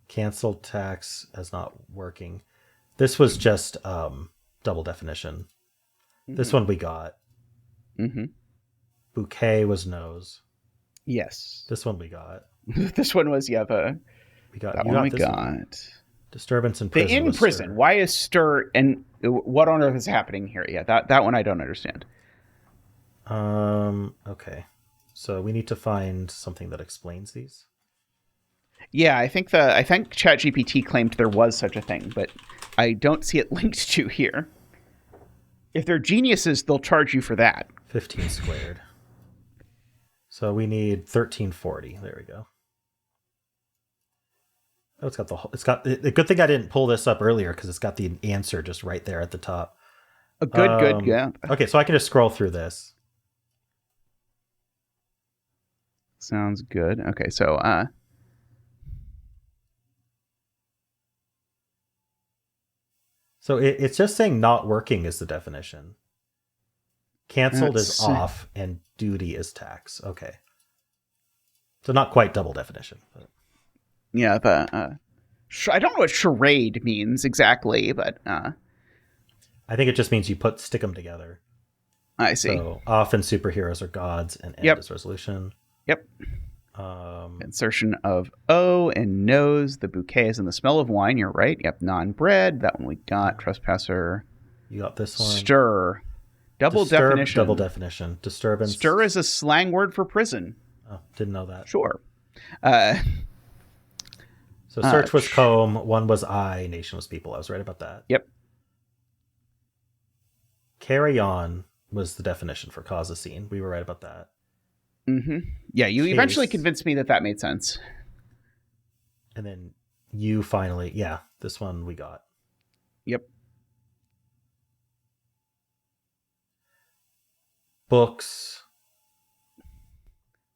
Canceled tax as not working. This was just double definition. Mm-hmm. This one we got. Mm-hmm. Bouquet was nose. Yes. This one we got. This one was, yeah, the that You one got we this one. got. Disturbance in The prison in was prison. stir. Why is stir, and what on earth is happening here? Yeah, that one I don't understand. Okay. So we need to find something that explains these. Yeah, I think ChatGPT claimed there was such a thing, but I don't see it linked to here. If they're geniuses, they'll charge you for that. 15 squared. So we need 1340. There we go. Oh, it's got the whole, it's got the good thing I didn't pull this up earlier because it's got the answer just right there at the top. A good, yeah. Okay, so I can just scroll through this. Sounds good. Okay, so So it's just saying not working is the definition. Canceled is that's off and duty is tax. Okay. So not quite double definition. But. yeah, the I don't know what charade means exactly, but I think it just means you stick them together. I see. So often superheroes are gods and end Yep. is resolution. Yep. Insertion of O and nose. The bouquet is in the smell of wine. You're right. Yep. Non-bread. That one we got. Trespasser. You got this one. Stir. Double definition. Double definition. Disturbance. Stir is a slang word for prison. Oh, didn't know that. Sure. So search was comb, one was I, nation was people. I was right about that. Yep. Carry on was the definition for cause a scene. We were right about that. Mm-hmm. Yeah, you eventually convinced me that made sense. And then you finally, yeah, this one we got. Yep. Books.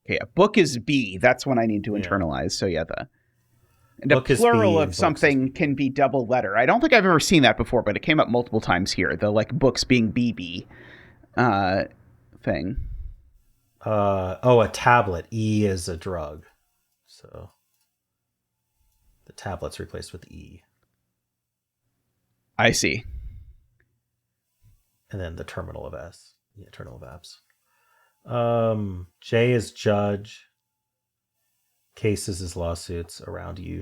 Okay, a book is B. That's one I need to internalize. So yeah, and a plural of something can be double letter. I don't think I've ever seen that before, but it came up multiple times here. The like books being BB thing. A tablet. E is a drug. So the tablet's replaced with E. I see. And then the terminal of S. Yeah, terminal of apps. J is judge. Cases is lawsuits around you.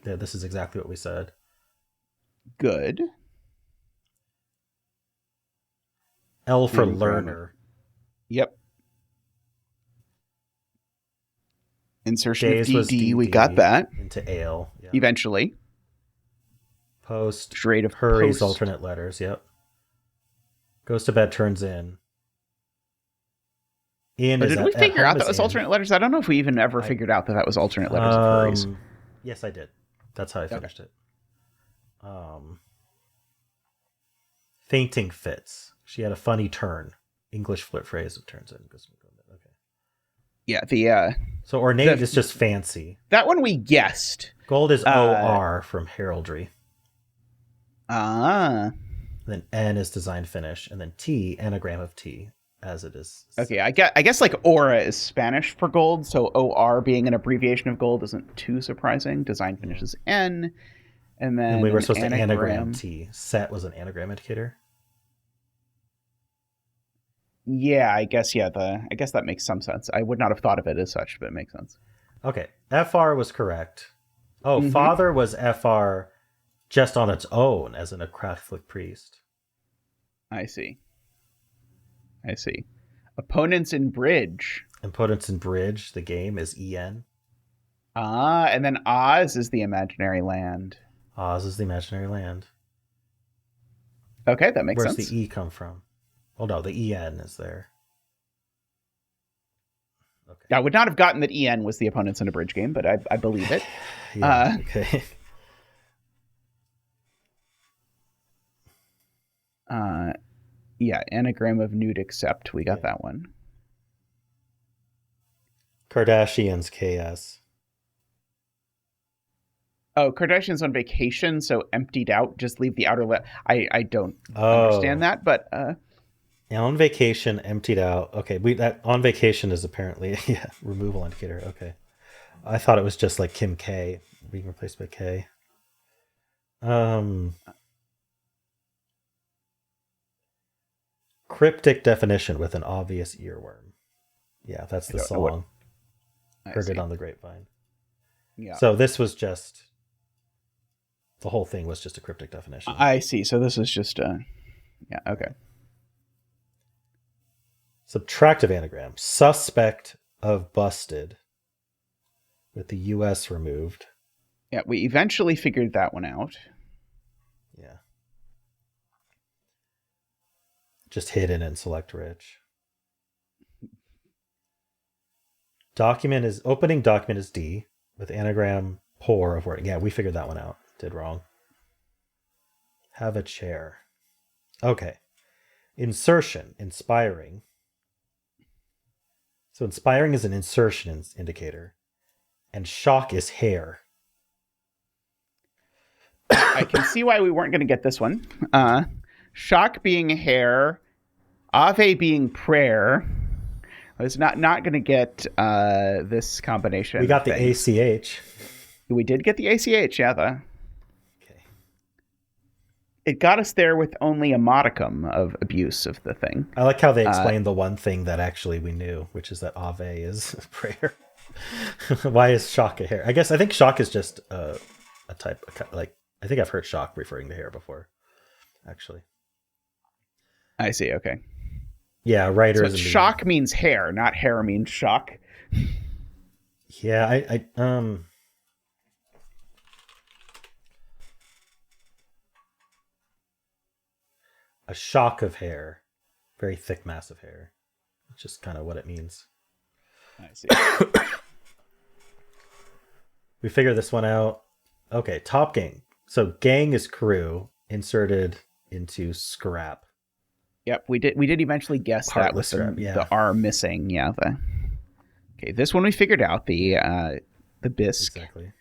This is exactly what we said. Good. L for learner. Yep. Insertion Days of DD, we got that. Into ale. Yeah. Eventually. Post. Charade of hurries, post. alternate letters. Yep. Goes to bed, turns in. Did we figure out that was alternate letters? I don't know if we even ever figured out that was alternate letters of hurries. Yes, I did. That's how I finished it. Fainting fits. She had a funny turn. English flip phrase of turns in. Okay. Yeah, so ornate is just fancy. That one we guessed. Gold is OR from heraldry. Then N is design finish, and then T, anagram of T, as it is. Okay, I guess like aura is Spanish for gold, so OR being an abbreviation of gold isn't too surprising. Design finish is N, and then we were supposed to anagram T. Set was an anagram indicator. Yeah, I guess I guess that makes some sense. I would not have thought of it as such, but it makes sense. Okay, FR was correct. Oh, father was FR just on its own as a Catholic priest. I see. Opponents in bridge. Opponents in bridge, the game is EN. And then Oz is the imaginary land. Oz is the imaginary land. Okay, that makes sense. Where's the E come from? Oh no, the EN is there. Okay. I would not have gotten that EN was the opponents in a bridge game, but I believe it. Yeah, okay. Yeah, anagram of nude accept. We got that one. Kardashians KS. Oh, Kardashians on vacation, so emptied out. Just leave the outer I don't understand that, but on vacation, emptied out. Okay, that on vacation is apparently removal indicator. Okay, I thought it was just like Kim K being replaced by K. Cryptic definition with an obvious earworm. Yeah, that's the song. Heard it on the grapevine. Yeah. So this was just, the whole thing was just a cryptic definition. I see. So this is just yeah, okay. Subtractive anagram. Suspect of busted. With the US removed. Yeah, we eventually figured that one out. Yeah. Just hidden and select rich. Opening document is D with anagram poor of wording. Yeah, we figured that one out. Did wrong. Have a chair. Okay. Insertion, inspiring. So inspiring is an insertion indicator. And shock is hair. I can see why we weren't going to get this one. Shock being hair, Ave being prayer. I was not going to get this combination. We got the ACH. We did get the ACH, yeah. Okay. It got us there with only a modicum of abuse of the thing. I like how they explained the one thing that actually we knew, which is that Ave is prayer. Why is shock a hair? I think shock is just a type of, like, I think I've heard shock referring to hair before, actually. I see, okay. Yeah, writers. So shock means hair, not hair means shock. Yeah, I a shock of hair, very thick mass of hair. It's just kind of what it means. I see. We figured this one out. Okay, top gang. So gang is crew inserted into scrap. Yep, we did eventually guess that with the R missing. Yeah. Okay, this one we figured out, the bisque. Exactly.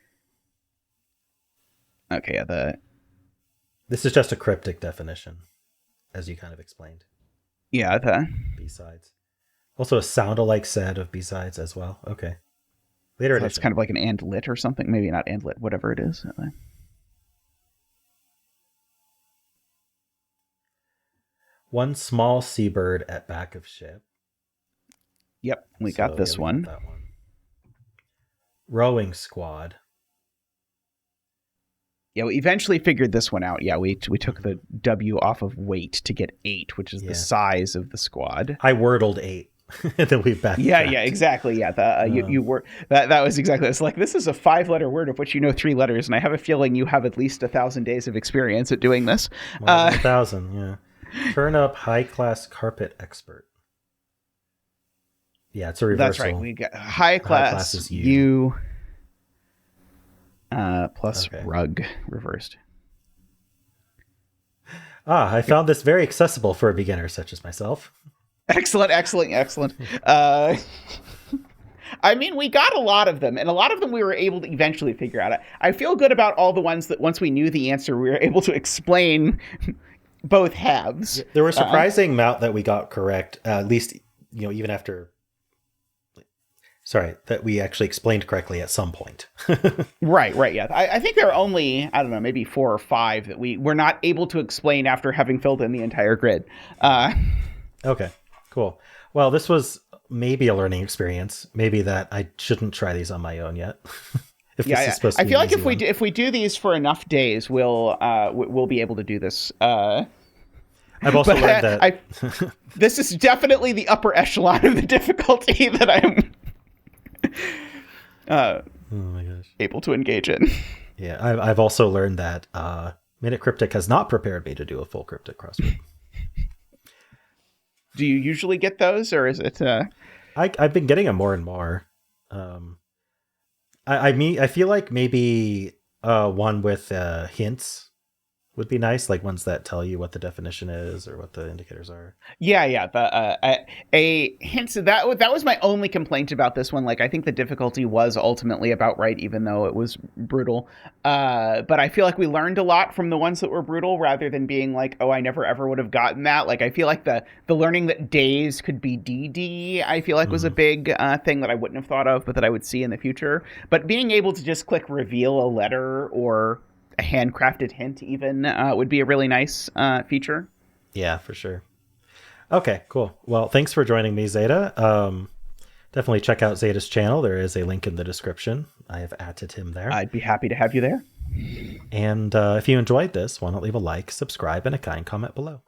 Okay, yeah, this is just a cryptic definition, as you kind of explained. Yeah, B-sides. Also a sound-alike set of B-sides as well. Okay. Later edition. It's kind of like an and lit or something. Maybe not and lit, whatever it is. One small seabird at back of ship. Yep, we got this one. Got that one. Rowing squad. Yeah, we eventually figured this one out. Yeah, we took the W off of weight to get 8, which is the size of the squad. I wordled 8. And then we backtracked. Yeah, exactly. Yeah, you were that was exactly. It's like, this is a 5-letter word of which you know 3 letters, and I have a feeling you have at least 1,000 days of experience at doing this. More than 1,000, yeah. Turn up high class carpet expert. Yeah, it's a reversal. That's right. We got high class is U plus rug reversed. I found this very accessible for a beginner such as myself. Excellent. I mean, we got a lot of them, and a lot of them we were able to eventually figure out. I feel good about all the ones that once we knew the answer, we were able to explain both halves. There were a surprising amount that we got correct, at least, even after... Sorry, that we actually explained correctly at some point. Right, yeah. I think there are only, I don't know, maybe 4 or 5 that we were not able to explain after having filled in the entire grid. Okay, cool. Well, this was maybe a learning experience. Maybe that I shouldn't try these on my own yet. This is supposed to be I feel like if we do these for enough days, we'll be able to do this. I've also learned that this is definitely the upper echelon of the difficulty that I'm oh my gosh, able to engage in. Yeah, I've also learned that Minute Cryptic has not prepared me to do a full cryptic crossword. Do you usually get those, or is it? I've been getting them more and more. I feel like maybe one with hints would be nice, like ones that tell you what the definition is or what the indicators are. Yeah. A hint. That was my only complaint about this one. Like, I think the difficulty was ultimately about right, even though it was brutal. But I feel like we learned a lot from the ones that were brutal, rather than being like, oh, I never ever would have gotten that. Like, I feel like the learning that days could be DD, I feel like was a big thing that I wouldn't have thought of, but that I would see in the future. But being able to just click reveal a letter or a handcrafted hint even would be a really nice feature. Yeah, for sure. Okay, cool. Well, thanks for joining me, Zeta. Definitely check out Zeta's channel. There is a link in the description. I have added him there. I'd be happy to have you there. And if you enjoyed this, why not leave a like, subscribe, and a kind comment below.